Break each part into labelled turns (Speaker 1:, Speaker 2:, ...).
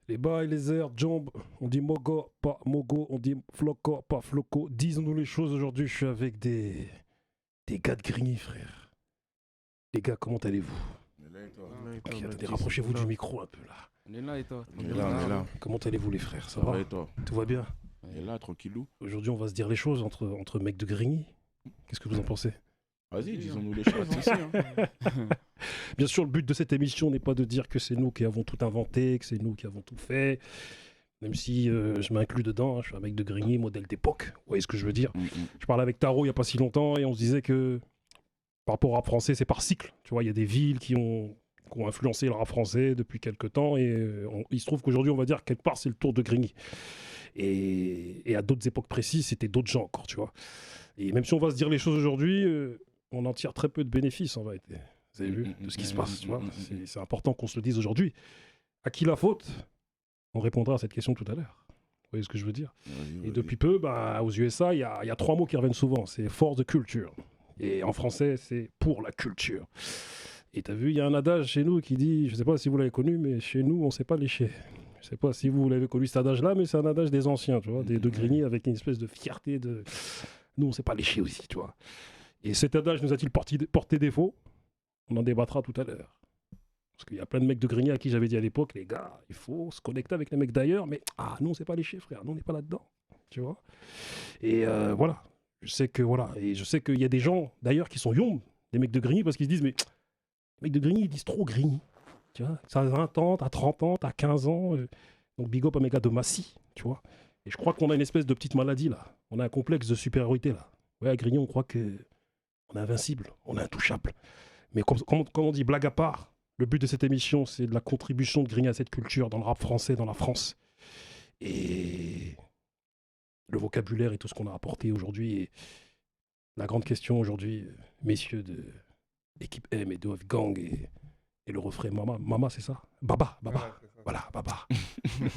Speaker 1: Les bas et les airs, jambes, on dit mogo, pas mogo, on dit floco, pas floco. Disons-nous les choses aujourd'hui, je suis avec des gars de Grigny, frère. Les gars, comment allez-vous?
Speaker 2: On est là et toi?
Speaker 1: Ok, attendez, rapprochez-vous du micro un peu là.
Speaker 3: On est là et toi?
Speaker 2: On est là.
Speaker 1: Comment allez-vous les frères? Ça
Speaker 2: Ça
Speaker 1: va?
Speaker 2: va et toi?
Speaker 1: Tout va bien?
Speaker 2: On est là, tranquillou.
Speaker 1: Aujourd'hui, on va se dire les choses entre mecs de Grigny. Qu'est-ce que vous en pensez?
Speaker 2: Vas-y, disons-nous les choses.
Speaker 1: Bien sûr, le but de cette émission n'est pas de dire que c'est nous qui avons tout inventé, que c'est nous qui avons tout fait. Même si je m'inclus dedans, hein, je suis un mec de Grigny, modèle d'époque. Vous voyez ce que je veux dire? Je parlais avec Taro il n'y a pas si longtemps et on se disait que par rapport au rap français, c'est par cycle. Tu vois, il y a des villes qui ont influencé le rap français depuis quelques temps et il se trouve qu'aujourd'hui, on va dire quelque part, c'est le tour de Grigny. Et à d'autres époques précises, c'était d'autres gens encore, tu vois. Et même si on va se dire les choses aujourd'hui, on en tire très peu de bénéfices en vérité. Vous avez vu de ce qui se passe, tu vois. C'est important qu'on se le dise aujourd'hui. À qui la faute? On répondra à cette question tout à l'heure. Vous voyez ce que je veux dire? Et depuis peu, aux USA, il y a 3 mots qui reviennent souvent. C'est for the culture. Et en français, c'est pour la culture. Et t'as vu, il y a un adage chez nous qui dit, je ne sais pas si vous l'avez connu, mais chez nous, on ne sait pas lécher. Je ne sais pas si vous l'avez connu cet adage-là, mais c'est un adage des anciens, tu vois, de Grigny, avec une espèce de fierté de... Nous, on ne sait pas lécher aussi, tu vois. Et cet adage nous a-t-il porté défaut? On en débattra tout à l'heure. Parce qu'il y a plein de mecs de Grigny à qui j'avais dit à l'époque, les gars, il faut se connecter avec les mecs d'ailleurs, mais nous, on ne sait pas lécher, frère, nous, on n'est pas là-dedans, tu vois. Et voilà. Je sais qu'il y a des gens, d'ailleurs, qui sont young, des mecs de Grigny, parce qu'ils se disent, mais les mecs de Grigny, ils disent trop Grigny. Tu vois, ça a 20 ans, t'as 30 ans, t'as 15 ans. Donc, big up à mes gars de Massy, tu vois. Et je crois qu'on a une espèce de petite maladie, là. On a un complexe de supériorité, là. Ouais, à Grigny, on croit qu'on est invincible, on est intouchable. Mais comme on dit, blague à part, le but de cette émission, c'est de la contribution de Grigny à cette culture dans le rap français, dans la France. Et le vocabulaire et tout ce qu'on a apporté aujourd'hui. Et la grande question aujourd'hui, messieurs de l'équipe M et de Off Gang et le refrain Mama. Mama, c'est ça? Baba. Ouais, c'est ça. Voilà, Baba.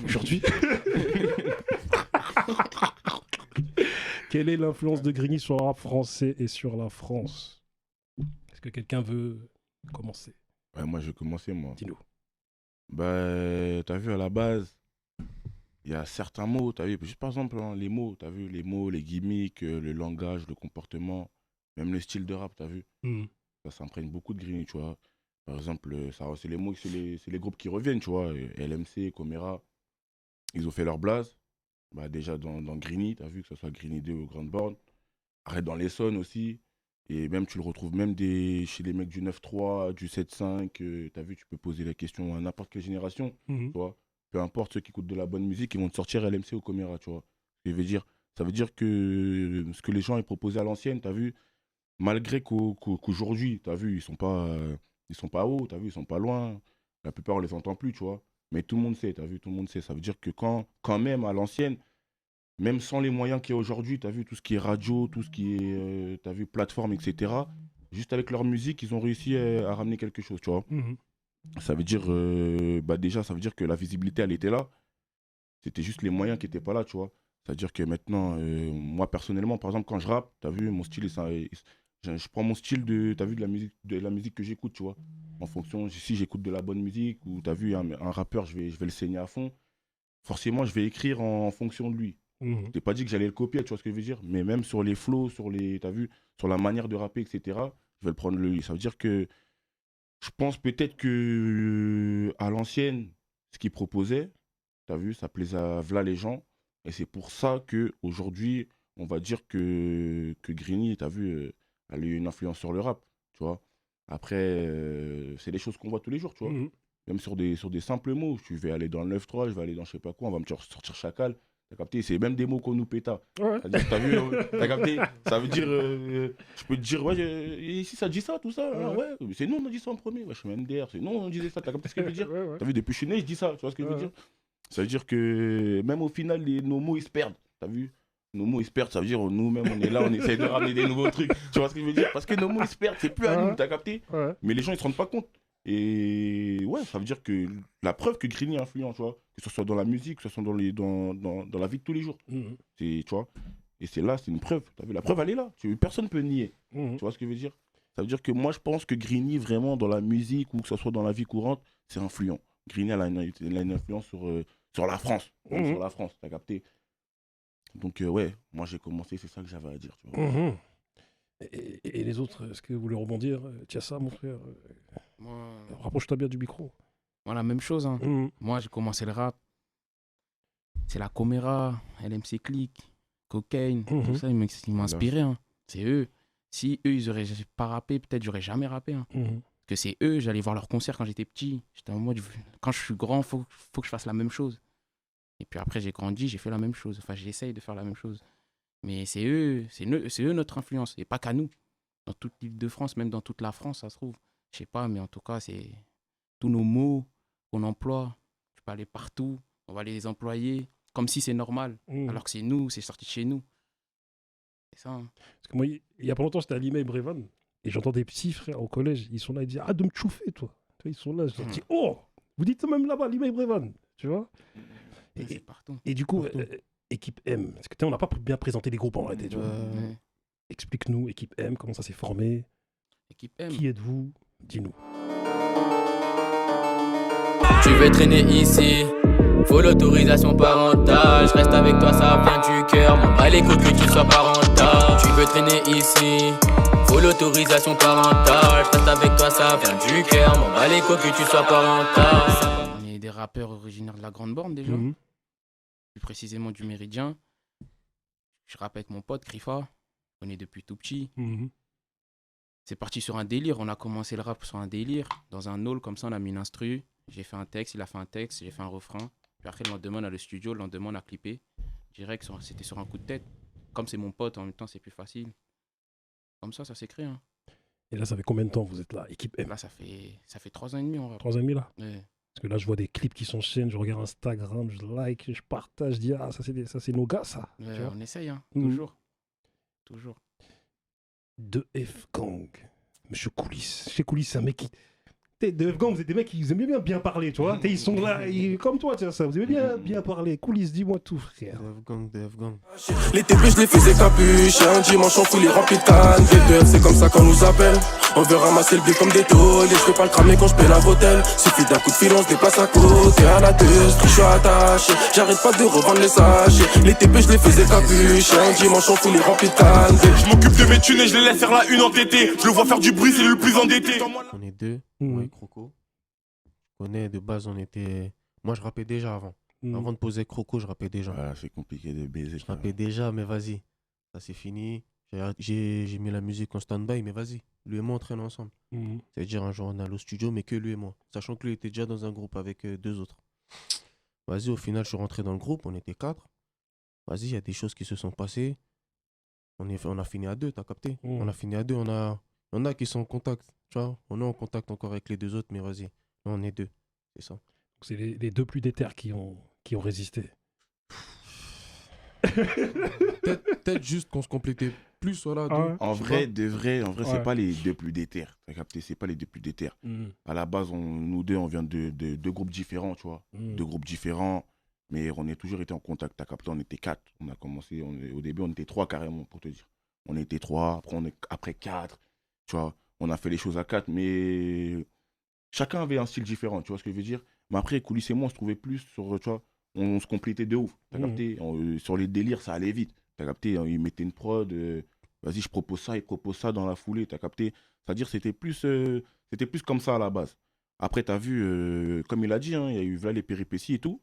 Speaker 1: Aujourd'hui. Quelle est l'influence de Grigny sur le rap français et sur la France? Est-ce que quelqu'un veut commencer?
Speaker 2: Ouais, moi, je vais commencer, moi.
Speaker 1: Dis-nous.
Speaker 2: T'as vu, à la base, il y a certains mots, t'as vu, juste par exemple, les mots, t'as vu, les mots, les gimmicks, le langage, le comportement, même le style de rap, t'as vu. Ça s'imprègne beaucoup de Grigny, tu vois. Par exemple, c'est les mots, c'est les groupes qui reviennent, tu vois. LMC, Comera, ils ont fait leur blase. Déjà dans Grigny, t'as vu, que ce soit Grigny 2 ou Grande Borne. Arrête dans l'Essonne aussi. Et même, tu le retrouves même chez les mecs du 9-3, du 7-5. T'as vu, tu peux poser la question à n'importe quelle génération, tu vois. Peu importe ceux qui écoutent de la bonne musique, ils vont te sortir LMC ou Comera, tu vois. Ça veut dire que ce que les gens ils proposaient à l'ancienne, t'as vu, malgré qu'aujourd'hui, t'as vu, ils sont pas hauts, t'as vu, ils sont pas loin. La plupart, on les entend plus, tu vois. Mais tout le monde sait, t'as vu, tout le monde sait. Ça veut dire que quand même, à l'ancienne, même sans les moyens qu'il y a aujourd'hui, t'as vu, tout ce qui est radio, tout ce qui est, t'as vu, plateforme, etc., juste avec leur musique, ils ont réussi à ramener quelque chose, tu vois. Ça veut dire, déjà, ça veut dire que la visibilité, elle était là. C'était juste les moyens qui n'étaient pas là, tu vois. C'est-à-dire que maintenant, moi, personnellement, par exemple, quand je rappe, t'as vu, mon style, je prends mon style t'as vu, de la musique que j'écoute, tu vois. En fonction, si j'écoute de la bonne musique, ou t'as vu, un rappeur, je vais le saigner à fond. Forcément, je vais écrire en fonction de lui. Je t'ai pas dit que j'allais le copier, tu vois ce que je veux dire. Mais même sur les flows, t'as vu, sur la manière de rapper, etc., je vais le prendre lui. Ça veut dire que je pense peut-être que à l'ancienne, ce qu'il proposait, t'as vu, ça plaisait à v'là les gens. Et c'est pour ça qu'aujourd'hui, on va dire que Grigny, t'as vu, elle a eu une influence sur le rap, tu vois. Après, c'est des choses qu'on voit tous les jours, tu vois. Même sur des simples mots. Je vais aller dans le 9-3, je vais aller dans je sais pas quoi, on va me sortir Chacal. T'as capté? C'est même des mots qu'on nous péta.
Speaker 1: Ouais.
Speaker 2: T'as vu, t'as capté? Ça veut dire, je peux te dire, ouais, ici ça dit ça, tout ça. Ouais, c'est nous, on a dit ça en premier. Ouais, je suis MDR, c'est nous, on disait ça. T'as capté ce que je veux dire?
Speaker 1: Ouais.
Speaker 2: T'as vu, depuis que je suis né, je dis ça. Tu vois ce que je veux dire? Ça veut dire que même au final, nos mots, ils se perdent. T'as vu? Nos mots, ils se perdent. Ça veut dire, nous-mêmes, on est là, on essaie de ramener des nouveaux trucs. Tu vois ce que je veux dire? Parce que nos mots, ils se perdent. C'est plus à nous, t'as capté? Mais les gens, ils se rendent pas compte. Et ouais, ça veut dire que la preuve que Grigny est influent, tu vois, que ce soit dans la musique, que ce soit dans la vie de tous les jours. Tu vois, et c'est là, c'est une preuve. T'as vu, la preuve, elle est là. Personne ne peut nier. Tu vois ce que je veux dire? Ça veut dire que moi, je pense que Grigny, vraiment, dans la musique ou que ce soit dans la vie courante, c'est influent. Grigny, elle a une influence sur la France. Sur la France, t'as capté. Donc, ouais, moi j'ai commencé, c'est ça que j'avais à dire. Tu vois.
Speaker 1: Et les autres, est-ce que vous voulez rebondir? Tiens ça, mon frère.
Speaker 3: Moi,
Speaker 1: Rapproche-toi bien du micro.
Speaker 3: la même chose. Hein. Moi, j'ai commencé le rap. C'est la Comera, LMC Click, Cocaine, tout ça, ils m'ont inspiré. Hein. C'est eux. Si eux, ils auraient pas rappé, peut-être j'aurais jamais rappé. Hein. Parce que c'est eux, j'allais voir leurs concerts quand j'étais petit. J'étais en mode, quand je suis grand, faut que je fasse la même chose. Et puis après, j'ai grandi, j'ai fait la même chose. Enfin, j'essaye de faire la même chose. Mais c'est eux notre influence. Et pas qu'à nous. Dans toute l'île de France, même dans toute la France, ça se trouve. Je sais pas, mais en tout cas, c'est tous nos mots qu'on emploie. Tu peux aller partout, on va les employer comme si c'est normal. Alors que c'est nous, c'est sorti de chez nous. C'est ça. Hein.
Speaker 1: Parce que moi, il y a pas longtemps, j'étais à Limay et Brévannes. Et j'entends des petits frères au collège. Ils sont là, ils disent ah, de me chouffer, toi. Tu vois, ils sont là. Je leur dis oh, vous dites même là-bas, Limay et Brévannes. Tu vois.
Speaker 3: C'est partout.
Speaker 1: Et du coup, équipe M. Parce que on n'a pas bien présenté les groupes en réalité. Tu vois. Explique-nous, équipe M, comment ça s'est formé.
Speaker 3: Équipe M.
Speaker 1: Qui êtes-vous? Dis-nous.
Speaker 4: Tu veux traîner ici, faut l'autorisation parentale. Je reste avec toi, ça vient du cœur. M'en bats les couilles que tu sois parental. Tu veux traîner ici, faut l'autorisation parentale. Je reste avec toi, ça vient du cœur. M'en bats les couilles que tu sois parental.
Speaker 3: On est des rappeurs originaires de la Grande Borne déjà. Plus précisément du Méridien. Je rappe avec mon pote Krifa. On est depuis tout petit. C'est parti sur un délire. On a commencé le rap sur un délire. Dans un hall comme ça, on a mis une instru. J'ai fait un texte, il a fait un texte, j'ai fait un refrain. Puis après, le lendemain, on a le studio, le lendemain, on a clippé. Direct, c'était sur un coup de tête. Comme c'est mon pote, en même temps, c'est plus facile. Comme ça s'est créé. Hein.
Speaker 1: Et là, ça fait combien de temps vous êtes là, équipe M?
Speaker 3: Là, ça fait 3 ans et demi, on rap.
Speaker 1: 3 ans et demi là?
Speaker 3: Ouais.
Speaker 1: Parce que là, je vois des clips qui s'enchaînent, je regarde Instagram, je like, je partage, je dis ah, ça c'est nos gars, ça.
Speaker 3: Ouais, on essaye, hein. Toujours. Toujours.
Speaker 1: 2F Gang. Monsieur Coulis. Chez Coulis, c'est un mec qui. De F Gang, vous êtes des mecs qui aiment bien parler, tu vois. Ils sont là, comme toi, tiens, ça. Vous aimez bien parler. Coulis, dis-moi tout, frère.
Speaker 5: De F Gang.
Speaker 6: Les TP, je les faisais capuche. Un dimanche, on fout les remplis de cannes. V2F, c'est comme ça qu'on nous appelle. On veut ramasser le blé comme des tôles. Et je fais pas le cramer quand je paie la bretelle. Suffit d'un coup de fil, on se déplace à côté. À la teuse, je suis attaché. J'arrête pas de revendre les sachets. Les TP, je les faisais capuche. Un dimanche, on fout les remplis de cannes.
Speaker 7: Je m'occupe de mes thunes et je les laisse faire la une entêtée. Je le vois faire du bruit, c'est le plus endetté.
Speaker 5: On est deux, moi et Croco. Je connais de base, on était. Moi, je rappais déjà avant. Avant de poser Croco, je rappais déjà.
Speaker 2: Voilà, c'est compliqué de baiser.
Speaker 5: Je rappais déjà, mais vas-y. Ça c'est fini. J'ai mis la musique en stand-by, mais vas-y. Lui et moi, on traîne ensemble. C'est-à-dire, un jour, on allait au studio, mais que lui et moi. Sachant que lui était déjà dans un groupe avec 2 autres. Vas-y, au final, je suis rentré dans le groupe, on était 4. Vas-y, il y a des choses qui se sont passées. On a fini à 2, t'as capté? On a fini à 2, on a qui sont en contact. Tu vois, on est en contact encore avec les 2 autres, mais vas-y. Là, on est 2. C'est ça.
Speaker 1: C'est les 2 plus déter qui ont résisté.
Speaker 5: Peut-être juste qu'on se complétait plus, voilà.
Speaker 2: En vrai, c'est pas les 2 plus déter. T'as capté? C'est pas les 2 plus déter. À la base, nous deux, on vient de 2 groupes différents, tu vois. 2 groupes différents, mais on a toujours été en contact. T'as capté? On était 4. On a commencé, au début, on était 3 carrément, pour te dire. On était 3, après 4, tu vois. On a fait les choses à 4, mais chacun avait un style différent, tu vois ce que je veux dire? Mais après, Coulis et moi, on se trouvait plus sur, tu vois, on se complétait de ouf. T'as capté? Sur les délires, ça allait vite. T'as capté? Ils mettaient une prod, vas-y, je propose ça, il propose ça dans la foulée. T'as capté? C'est-à-dire, c'était plus comme ça à la base. Après, t'as vu, comme il a dit, hein, il y a eu là, les péripéties et tout.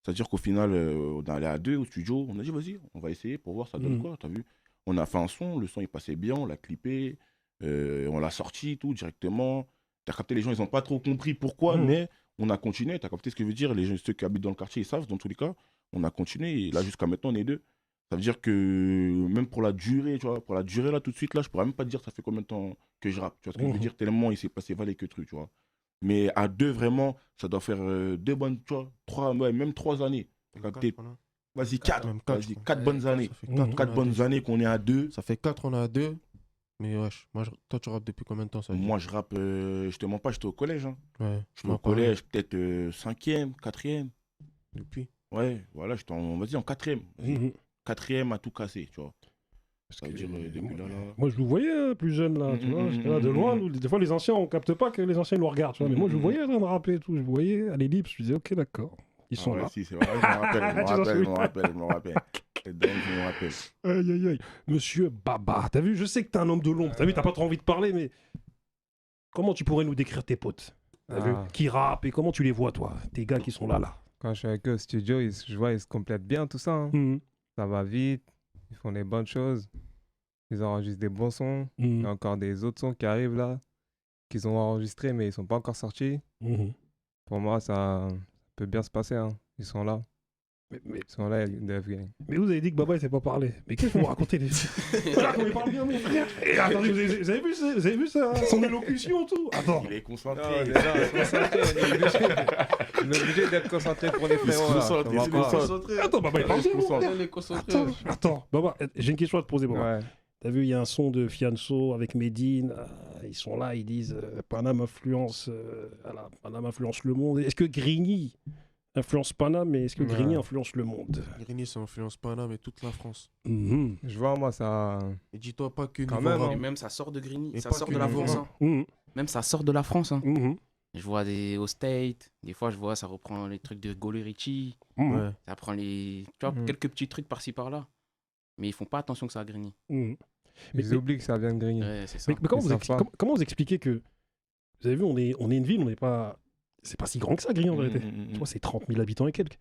Speaker 2: C'est-à-dire qu'au final, on est allé à 2 au studio. On a dit, vas-y, on va essayer pour voir ça donne quoi. T'as vu? On a fait un son, le son il passait bien, on l'a clippé, on l'a sorti, tout directement. T'as capté, les gens, ils n'ont pas trop compris pourquoi, mais on a continué. T'as capté ce que je veux dire? Les gens, ceux qui habitent dans le quartier, ils savent, dans tous les cas. On a continué, et là, jusqu'à maintenant, on est 2. Ça veut dire que même pour la durée, tu vois, là, tout de suite, là, je pourrais même pas te dire ça fait combien de temps que je rappe. Tu vois ce que je veux dire? Tellement il s'est passé valet que truc, tu vois. Mais à 2, vraiment, ça doit faire 2 bonnes, tu vois, 3, ouais, même 3 années. T'as capté? Vas-y, 4. Vas-y, 4 bonnes années. 4 bonnes années qu'on est à 2.
Speaker 5: Ça fait 4, on est à 2. Mais wesh, toi tu rappes depuis combien de temps ça?
Speaker 2: Moi je rappe, je te mens pas, j'étais au collège. Hein.
Speaker 5: Ouais.
Speaker 2: J'étais au collège, peut-être 5e, 4e.
Speaker 5: Depuis?
Speaker 2: Ouais, voilà, j'étais en 4e. 4e à tout casser, tu vois.
Speaker 1: Parce que, moi je vous voyais plus jeune là, tu vois. J'étais là de loin. Des fois les anciens, on capte pas que les anciens nous regardent, tu vois. Mais moi je vous voyais en train de rapper et tout. Je vous voyais à l'ellipse, je me disais ok, d'accord. Ils sont là.
Speaker 2: Si, c'est vrai, je me rappelle. Et donc, je me rappelle.
Speaker 1: Aïe, aïe, aïe. Monsieur Baba, t'as vu, je sais que t'es un homme de l'ombre. T'as vu, t'as pas trop envie de parler, mais comment tu pourrais nous décrire tes potes? T'as vu, qui rappent et comment tu les vois, toi? Tes gars qui sont là.
Speaker 8: Quand je suis avec eux au studio, je vois ils se complètent bien tout ça. Hein. Ça va vite, ils font des bonnes choses, ils enregistrent des bons sons. Il y a encore des autres sons qui arrivent là, qu'ils ont enregistrés mais ils sont pas encore sortis. Pour moi, ça peut bien se passer. Hein. Ils sont là. Ils sont là,
Speaker 1: mais vous avez dit que Baba il sait pas parler. Mais qu'est-ce que vous racontez Voilà comment il parle bien, mon frère. Et attendez, vous avez vu ça, son élocution, tout. Attends.
Speaker 2: Il est concentré.
Speaker 8: On est obligé d'être concentré pour les frérots.
Speaker 2: Il se concentre.
Speaker 1: Attends, Baba il parle bien, mon frère.
Speaker 3: Il est concentré.
Speaker 1: Attends, Baba, j'ai une question à te poser, Baba.
Speaker 8: Ouais.
Speaker 1: T'as vu, il y a un son de Fianso avec Medine. Ils sont là, ils disent Paname influence, Paname influence le monde. Est-ce que Grigny influence Paname, mais est-ce que Grigny influence le monde?
Speaker 5: Grigny, ça influence Paname et toute la France.
Speaker 8: Je vois, moi, ça.
Speaker 5: Et dis-toi pas que
Speaker 8: quand
Speaker 5: niveau
Speaker 8: même,
Speaker 5: rap.
Speaker 3: Et même ça sort de Grigny,
Speaker 5: Et
Speaker 3: ça
Speaker 5: pas
Speaker 3: sort
Speaker 5: que
Speaker 3: de la
Speaker 5: niveau
Speaker 3: France.
Speaker 5: rap.
Speaker 3: Hein. Même ça sort de la France. Hein. Je vois au State, des fois je vois ça reprend les trucs de Golerici,
Speaker 5: Ouais.
Speaker 3: ça prend les, tu vois, quelques petits trucs par-ci par-là. Mais ils font pas attention que ça a Grigny.
Speaker 8: Ils oublient que ça vient de Grigny.
Speaker 3: Ouais, c'est ça.
Speaker 1: Mais comment vous expliquez que, vous avez vu, on est une ville, on n'est pas, c'est pas si grand que ça, Grigny en vérité. Tu vois, c'est 30 000 habitants et quelques.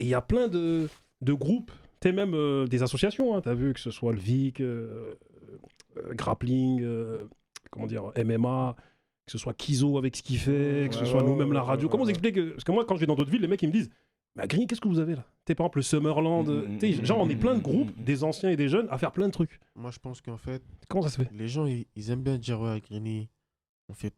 Speaker 1: Et il y a plein de groupes, tu sais, même des associations, hein, tu as vu, que ce soit le VIC, Grappling, comment dire, MMA, que ce soit Kizo avec ce qu'il fait, que ce soit nous-mêmes la radio. Comment vous expliquez que... Parce que moi, quand je vais dans d'autres villes, les mecs, ils me disent « Mais à Grigny, qu'est-ce que vous avez là ?» Tu sais, par exemple, le Summerland, tu sais, genre, on est plein de groupes, des anciens et des jeunes, à faire plein de trucs.
Speaker 5: Moi, je pense qu'en fait,
Speaker 1: Comment ça se fait?
Speaker 5: les gens, ils aiment bien dire, ouais, à Grigny, on fait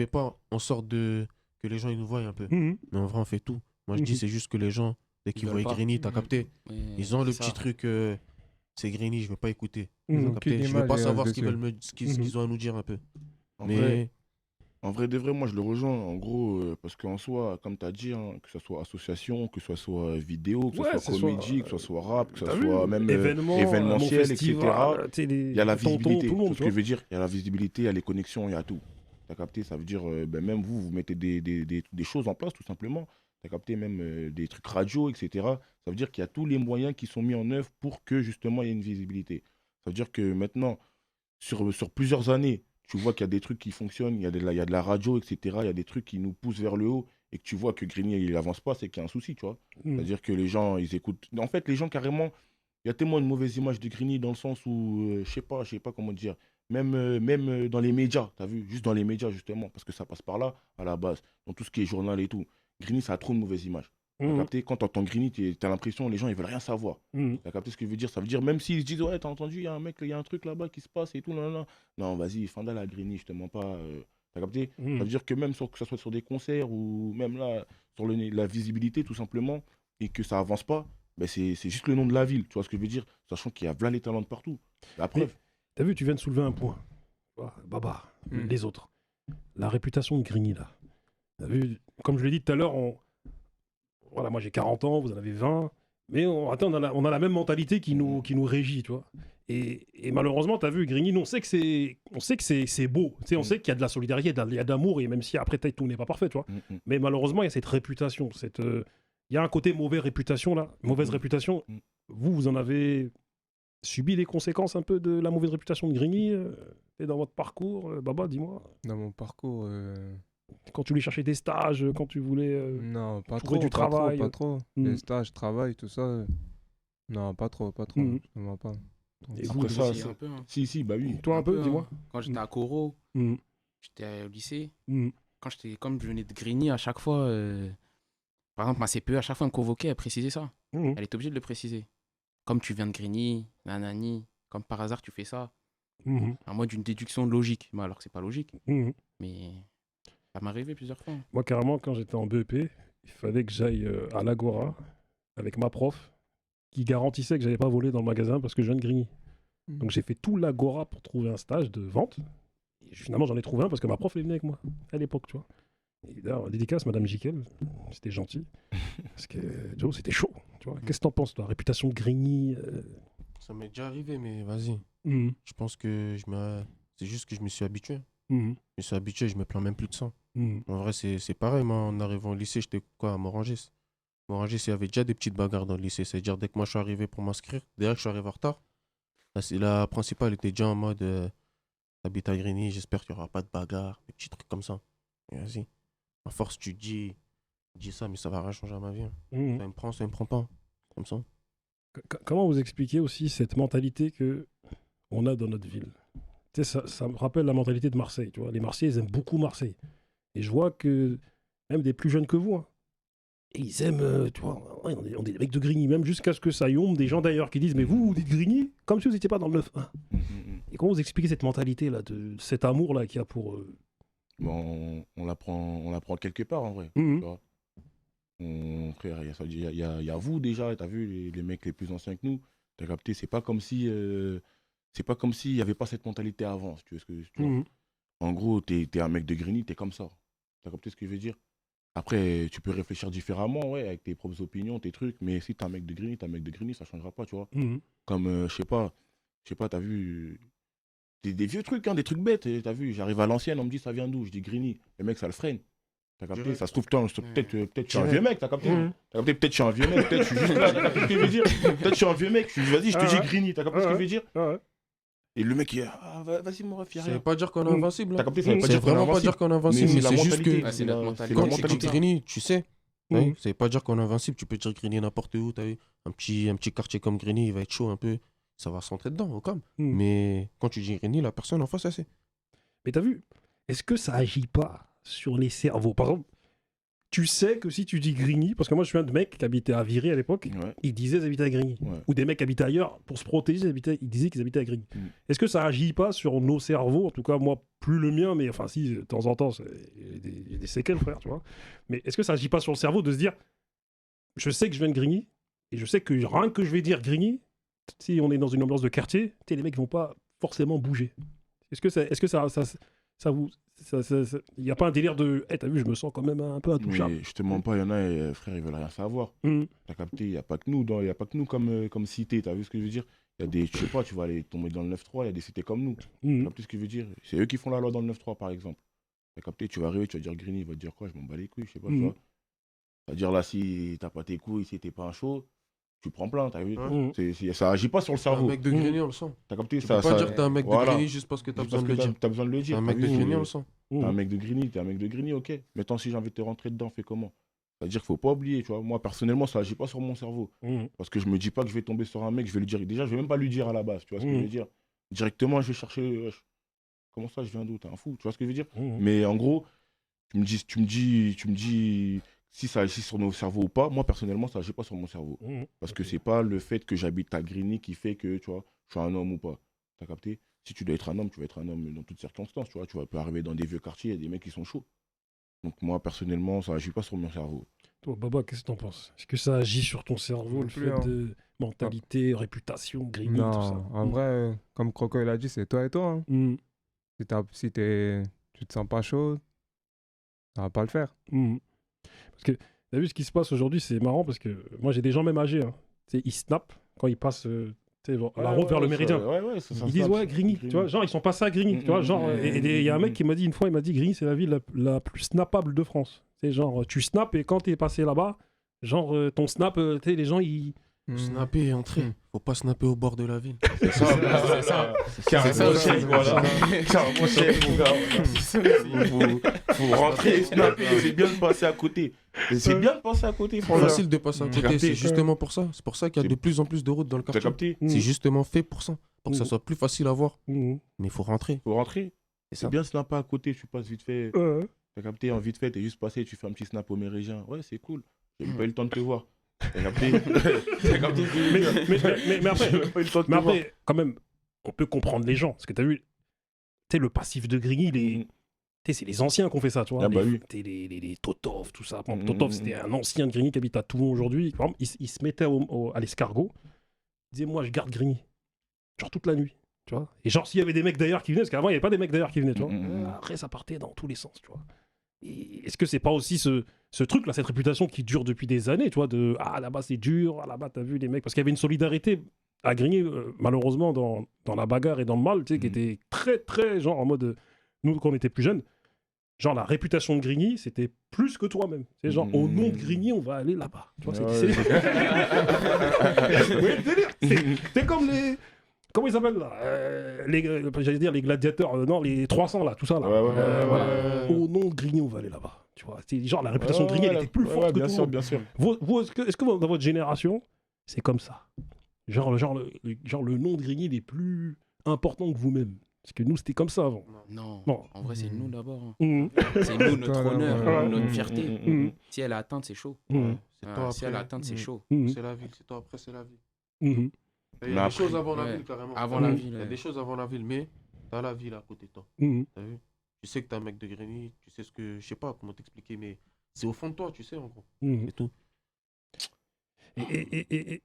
Speaker 5: pas en sorte de que les gens ils nous voient un peu. Mais en vrai, on fait tout. Moi, je dis, c'est juste que les gens, dès qu'ils voient Grigny, t'as capté. Ils ont le petit truc, c'est Grigny, je veux pas écouter. Capté, je veux pas savoir ce qu'ils ont à nous dire un peu.
Speaker 2: En vrai de vrai, moi je le rejoins en gros, parce qu'en soi, comme tu as dit, hein, que ce soit association, que ce soit vidéo, que ce soit comédie, que ce soit rap, que ce soit même événementiel, etc. Il y a la visibilité. Tout ce que je veux dire, il y a la visibilité, il y a les connexions, il y a tout. Tu as capté, ça veut dire, même vous mettez des choses en place tout simplement. Tu as capté même des trucs radio, etc. Ça veut dire qu'il y a tous les moyens qui sont mis en œuvre pour que justement il y ait une visibilité. Ça veut dire que maintenant, sur plusieurs années, tu vois qu'il y a des trucs qui fonctionnent, il y a de la radio, etc. Il y a des trucs qui nous poussent vers le haut et que tu vois que Grigny, il n'avance pas, c'est qu'il y a un souci, tu vois. C'est-à-dire que les gens, ils écoutent. En fait, les gens, carrément, il y a tellement une mauvaise image de Grigny dans le sens où, je sais pas comment dire, même dans les médias, tu as vu, juste dans les médias, justement, parce que ça passe par là, à la base, dans tout ce qui est journal et tout. Grigny, ça a trop une mauvaise image. T'as capté, quand t'entends Grigny, t'as l'impression les gens ils veulent rien savoir. T'as capté ce que je veux dire? Ça veut dire même s'ils se disent ouais, t'as entendu, il y a un mec, il y a un truc là-bas qui se passe et tout, non, vas-y, fanda la Grigny, je te mens pas. T'as capté? Ça veut dire que même que ça soit sur des concerts ou même là, sur la visibilité tout simplement, et que ça avance pas, ben c'est juste le nom de la ville, tu vois ce que je veux dire? Sachant qu'il y a plein les talents de partout. La preuve.
Speaker 1: T'as vu, tu viens de soulever un point. Baba, les autres. La réputation de Grigny là. T'as vu, comme je l'ai dit tout à l'heure, voilà, moi j'ai 40 ans, vous en avez 20, mais on a la même mentalité qui nous régit, tu vois. Et malheureusement, tu as vu, Grigny, on sait que c'est beau, on sait qu'il y a de la solidarité, il y a de l'amour, et même si après peut-être tout n'est pas parfait, tu vois. Mais malheureusement, il y a cette réputation, il y a un côté mauvaise réputation là, mauvaise réputation. Vous en avez subi les conséquences un peu de la mauvaise réputation de Grigny et dans votre parcours, Baba, dis-moi.
Speaker 8: Dans mon parcours...
Speaker 1: Quand tu voulais chercher des stages, quand tu voulais
Speaker 8: non, pas
Speaker 1: trouver
Speaker 8: trop,
Speaker 1: du travail.
Speaker 8: Pas trop. Les stages, travail, tout ça. Non, pas trop. Je ne pas.
Speaker 1: Et vous,
Speaker 2: ça,
Speaker 3: un peu, hein.
Speaker 2: Si, bah oui.
Speaker 1: Toi un peu, dis-moi.
Speaker 3: Quand j'étais à Coro, j'étais au lycée. Comme je venais de Grigny, à chaque fois, par exemple, ma CPE, à chaque fois, elle me convoquait, elle précisait ça. Elle était obligée de le préciser. Comme tu viens de Grigny, nanani, comme par hasard, tu fais ça. À moi, d'une déduction logique. Mais alors que c'est pas logique. Mais ça m'est arrivé plusieurs fois.
Speaker 1: Moi, carrément, quand j'étais en BEP, il fallait que j'aille à l'Agora avec ma prof qui garantissait que j'allais pas voler dans le magasin parce que je viens de Grigny. Donc j'ai fait tout l'Agora pour trouver un stage de vente. Et finalement, j'en ai trouvé un parce que ma prof est venue avec moi à l'époque, tu vois. Et d'ailleurs, dédicace, Madame Jiquel, c'était gentil. Parce que Joe, c'était chaud, tu vois. Qu'est-ce que t'en penses, toi? Réputation de Grigny
Speaker 5: Ça m'est déjà arrivé, mais vas-y. Je pense que c'est juste que je me suis habitué. Je me suis habitué, je me plains même plus de ça. En vrai, c'est pareil. Moi, en arrivant au lycée, j'étais quoi, à Morangis. Bon, Rungis, il y avait déjà des petites bagarres dans le lycée. C'est-à-dire, dès que moi je suis arrivé pour m'inscrire, d'ailleurs que je suis arrivé en retard, la principale était déjà en mode t'habites à Grigny, j'espère qu'il n'y aura pas de bagarre, des petits trucs comme ça. Et vas-y. À force, tu dis ça, mais ça va rien changer à ma vie. Ça me prend, ça me prend pas. Comme ça.
Speaker 1: Comment vous expliquez aussi cette mentalité qu'on a dans notre ville? Tu sais, ça me rappelle la mentalité de Marseille. Tu vois, les Marseillais, ils aiment beaucoup Marseille. Et je vois que même des plus jeunes que vous, hein, ils aiment, tu vois, on est des mecs de Grigny, même jusqu'à ce que ça yombe des gens d'ailleurs qui disent mais vous dites Grigny comme si vous n'étiez pas dans le 9-1. Et comment vous expliquez cette mentalité-là, cet amour-là qu'il y a pour...
Speaker 2: Bon, on l'apprend quelque part en vrai.
Speaker 1: Mhm.
Speaker 2: Tu vois. Frère, il y a vous déjà, t'as vu, les mecs les plus anciens que nous, t'as capté, c'est pas comme si il n'y avait pas cette mentalité avant, si tu veux ce que tu vois. En gros, t'es un mec de Grigny, t'es comme ça. T'as capté ce que je veux dire? Après, tu peux réfléchir différemment, ouais, avec tes propres opinions, tes trucs, mais si t'es un mec de Grigny, ça changera pas, tu vois. Comme, je sais pas, t'as vu, des vieux trucs, hein, des trucs bêtes, t'as vu, j'arrive à l'ancienne, on me dit ça vient d'où? Je dis Grigny, le mec ça le freine. T'as capté? Ça se trouve, peut-être je suis un vieux mec, t'as capté? Peut-être je suis un vieux mec, peut-être je suis juste là, t'as capté ce que je veux dire? Peut-être je suis un vieux mec, vas-y, je te dis Grigny, t'as capté ce que je veux dire? Et le mec, vas-y, mon ref,
Speaker 5: Ça veut pas dire qu'on est invincible.
Speaker 2: T'as capté? Ça veut
Speaker 5: C'est vraiment pas dire qu'on est invincible, mais c'est juste que
Speaker 3: c'est notre mentalité.
Speaker 5: quand tu dis Grigny, tu sais. Ça veut pas dire qu'on est invincible. Tu peux dire Grigny n'importe où, t'as vu. Un petit quartier comme Grigny, il va être chaud un peu. Ça va s'entrer dedans, au calme. Mais quand tu dis Grigny, la personne en face, elle sait.
Speaker 1: Mais t'as vu, est-ce que ça agit pas sur les cerveaux? Par exemple, tu sais que si tu dis Grigny, parce que moi je suis un de mecs qui habitait à Viré à l'époque, ils disaient qu'ils habitaient à Grigny. Ou des mecs qui habitaient ailleurs, pour se protéger, ils disaient qu'ils habitaient à Grigny. Est-ce que ça agit pas sur nos cerveaux? En tout cas, moi, plus le mien, mais enfin si, de temps en temps, il y a des séquelles, frère, tu vois. Mais est-ce que ça agit pas sur le cerveau de se dire, je sais que je viens de Grigny, et je sais que rien que je vais dire Grigny, si on est dans une ambiance de quartier, les mecs vont pas forcément bouger. Est-ce que ça vous... Il n'y a pas un délire de hey, t'as vu, je me sens quand même un peu intouchable.
Speaker 2: Mais je te mens pas, il y en a, frère, ils veulent rien savoir. T'as capté, il n'y a pas que nous comme cité, t'as vu ce que je veux dire? Il y a des, je sais pas, tu vas aller tomber dans le 9-3, il y a des cités comme nous. T'as capté ce que je veux dire? C'est eux qui font la loi dans le 9-3 par exemple. T'as capté, tu vas arriver, tu vas dire Grigny, il va te dire quoi? Je m'en bats les couilles, je sais pas, tu vois. C'est-à-dire là, si t'as pas tes couilles, si t'es pas un chaud, tu prends plein, t'as vu? Ça agit pas sur le cerveau.
Speaker 5: Un mec de Grigny, on le sent.
Speaker 2: T'as capté?
Speaker 5: Tu peux pas dire que t'es un mec de Grigny juste parce que t'as besoin de le dire.
Speaker 2: T'as besoin de le dire.
Speaker 5: Un mec de Grigny, on le sent.
Speaker 2: T'es un mec de Grigny, ok. Maintenant, si j'ai envie de te rentrer dedans, fais comment? C'est-à-dire qu'il faut pas oublier, tu vois. Moi, personnellement, ça agit pas sur mon cerveau. Parce que je me dis pas que je vais tomber sur un mec, je vais lui dire. Déjà, je vais même pas lui dire à la base, tu vois ce que je veux dire? Directement, je vais chercher. Comment ça, je viens d'où? T'es un fou, tu vois ce que je veux dire? Mais en gros, tu me dis si ça agit sur nos cerveaux ou pas. Moi, personnellement, ça agit pas sur mon cerveau. Parce que c'est pas le fait que j'habite à Grigny qui fait que, tu vois, je suis un homme ou pas. T'as capté? Si tu dois être un homme, tu vas être un homme dans toutes circonstances, tu vois. Tu vas pas arriver dans des vieux quartiers, il y a des mecs qui sont chauds. Donc moi, personnellement, ça agit pas sur mon cerveau.
Speaker 1: Toi, Baba, qu'est-ce que t'en penses? Est-ce que ça agit sur ton cerveau, le fait de mentalité, réputation, Grigny, tout ça?
Speaker 8: En vrai, comme Croco il a dit, c'est toi et toi. Hein. Si tu te sens pas chaud, ça va pas le faire.
Speaker 1: Parce que, t'as vu ce qui se passe aujourd'hui, c'est marrant parce que moi j'ai des gens même âgés, hein. Ils snap quand ils passent la route vers le Méridien. Ils disent ouais, Grigny, tu vois, genre ils sont passés à Grigny, tu vois, genre, et il y a un mec qui m'a dit une fois, il m'a dit Grigny c'est la ville la plus snappable de France. C'est genre, tu snaps et quand t'es passé là-bas, genre ton snap, les gens ils...
Speaker 5: Snapper et entrer. Faut pas snapper au bord de la ville.
Speaker 2: C'est ça. C'est ça aussi. Voilà. Carrément chef, mon gars. Faut rentrer et snapper. C'est bien de passer à côté. C'est bien de passer à côté.
Speaker 5: C'est facile de passer à côté. C'est justement pour ça. C'est pour ça qu'il y a de plus en plus de routes dans le quartier. C'est justement fait pour ça. Pour que ça soit plus facile à voir. Mais il faut rentrer.
Speaker 2: C'est bien de snapper à côté. Tu passes vite fait. T'as capté en vite fait. T'es juste passé. Tu fais un petit snap au Méridien. Ouais, c'est cool. J'ai pas eu le temps de te voir. Mais
Speaker 1: après, quand même, on peut comprendre les gens. Parce que t'as vu, le passif de Grigny, c'est les anciens qui ont fait ça, tu vois. Les Totov, tout ça. Totov, c'était un ancien de Grigny qui habite à Toulon aujourd'hui. Par exemple, il se mettait à l'escargot. Il disait, moi, je garde Grigny. Genre toute la nuit, tu vois. Et genre, s'il y avait des mecs d'ailleurs qui venaient, parce qu'avant, il n'y avait pas des mecs d'ailleurs qui venaient, tu vois. Après, ça partait dans tous les sens, tu vois. Et est-ce que c'est pas aussi ce truc-là, cette réputation qui dure depuis des années, tu vois, de « Ah, là-bas, c'est dur, ah, là-bas, t'as vu les mecs ». Parce qu'il y avait une solidarité à Grigny, malheureusement, dans la bagarre et dans le mal, tu sais, qui était très, très, genre, en mode... nous, quand on était plus jeunes, genre la réputation de Grigny, c'était plus que toi-même. C'est genre, au nom de Grigny, on va aller là-bas. Tu vois, c'est comme les... Comment ils s'appellent là j'allais dire les gladiateurs, non, les 300 là, tout ça là. Voilà. Au nom de Grigny, on va aller là-bas. Tu vois, c'est genre la réputation de Grigny, elle était plus forte que tout.
Speaker 2: Bien sûr.
Speaker 1: Est-ce que dans votre génération, c'est comme ça? Genre le nom de Grigny, il est plus important que vous-même. Parce que nous, c'était comme ça avant.
Speaker 3: Non. En vrai, c'est nous d'abord. C'est nous, notre
Speaker 8: Toi,
Speaker 3: honneur, notre fierté. Si elle est atteinte, c'est chaud.
Speaker 5: C'est toi
Speaker 3: Si elle est atteinte, c'est chaud.
Speaker 5: C'est la ville, c'est toi après, c'est la ville. Il y a des choses avant la ville, carrément.
Speaker 3: Avant la ville.
Speaker 5: Il y a des choses avant la ville, mais t'as la ville à côté de toi. T'as vu? Tu sais que t'es un mec de Grigny, tu sais ce que... Je sais pas comment t'expliquer, mais c'est au fond de toi, tu sais, en gros. C'est tout.
Speaker 1: Et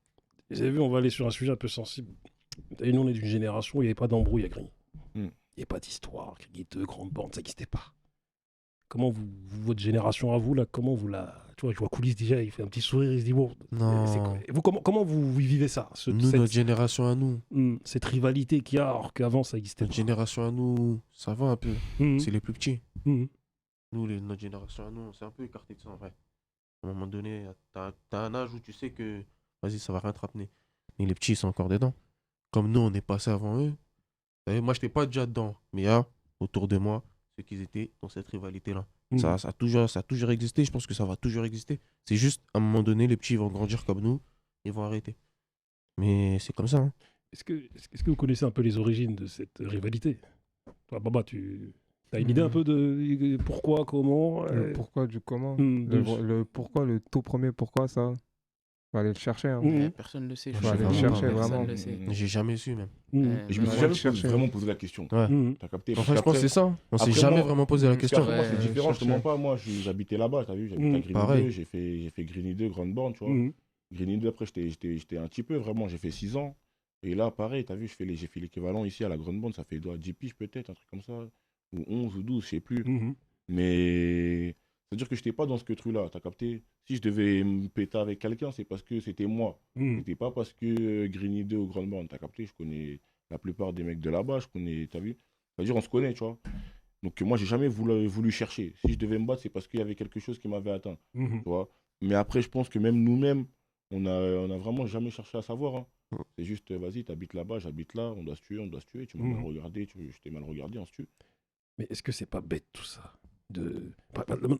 Speaker 1: vous avez vu, on va aller sur un sujet un peu sensible. Et nous, on est d'une génération où il n'y avait pas d'embrouille à Grigny. Il n'y avait pas d'histoire, Grigny 2, grande borne, ça n'existait pas. Comment votre génération à vous, là, comment vous la... Tu vois, je vois Coulisses déjà, il fait un petit sourire, il se dit, bon, c'est quoi? Et vous, comment vous vivez ça
Speaker 5: Notre génération à nous.
Speaker 1: Cette rivalité qu'il y a, alors qu'avant, ça existait.
Speaker 5: Notre génération à nous, ça va un peu. C'est les plus petits. Nous, notre génération à nous, on s'est un peu écarté de ça, en vrai. À un moment donné, t'as un âge où tu sais que, vas-y, ça va rien te ramener. Mais les petits, ils sont encore dedans. Comme nous, on est passé avant eux. Moi, je n'étais pas déjà dedans. Mais autour de moi, ceux qui étaient dans cette rivalité-là. Ça a toujours existé. Je pense que ça va toujours exister. C'est juste, à un moment donné, les petits vont grandir comme nous. Ils vont arrêter. Mais c'est comme ça.
Speaker 1: Est-ce que vous connaissez un peu les origines de cette rivalité? Toi, Baba, tu as une idée un peu de pourquoi, comment
Speaker 8: Le pourquoi du comment. Le pourquoi, le tout premier pourquoi, ça. Faut aller le chercher.
Speaker 3: Personne ne le sait.
Speaker 8: Faut aller le chercher, vraiment.
Speaker 5: J'ai jamais su, même.
Speaker 2: Je me suis jamais vraiment posé la question.
Speaker 5: T'as capté? Enfin, je pense que c'est ça. On s'est jamais vraiment posé la question.
Speaker 2: Moi, c'est différent. Je te mens pas. Moi, j'habitais là-bas. T'as vu? J'habitais à Grigny 2. J'ai fait Grigny 2, grande borne, tu vois. Grigny 2, après, j'étais un petit peu, vraiment. J'ai fait 6 ans. Et là, pareil, t'as vu, j'ai fait l'équivalent ici à la grande borne. Ça fait 10 piges peut-être, un truc comme ça. Ou 11 ou 12, je sais plus. Mais... C'est-à-dire que je n'étais pas dans ce truc-là, t'as capté? Si je devais me péter avec quelqu'un, c'est parce que c'était moi. C'était pas parce que Grigny 2 ou grande borne, t'as capté? Je connais la plupart des mecs de là-bas, je connais, t'as vu? C'est-à-dire on se connaît, tu vois. Donc moi, j'ai jamais voulu chercher. Si je devais me battre, c'est parce qu'il y avait quelque chose qui m'avait atteint, tu vois. Mais après, je pense que même nous-mêmes, on a vraiment jamais cherché à savoir. C'est juste, vas-y, t'habites là-bas, j'habite là, on doit se tuer, tu m'as mal regardé, je t'ai mal regardé, on se tue.
Speaker 1: Mais est-ce que c'est pas bête tout ça?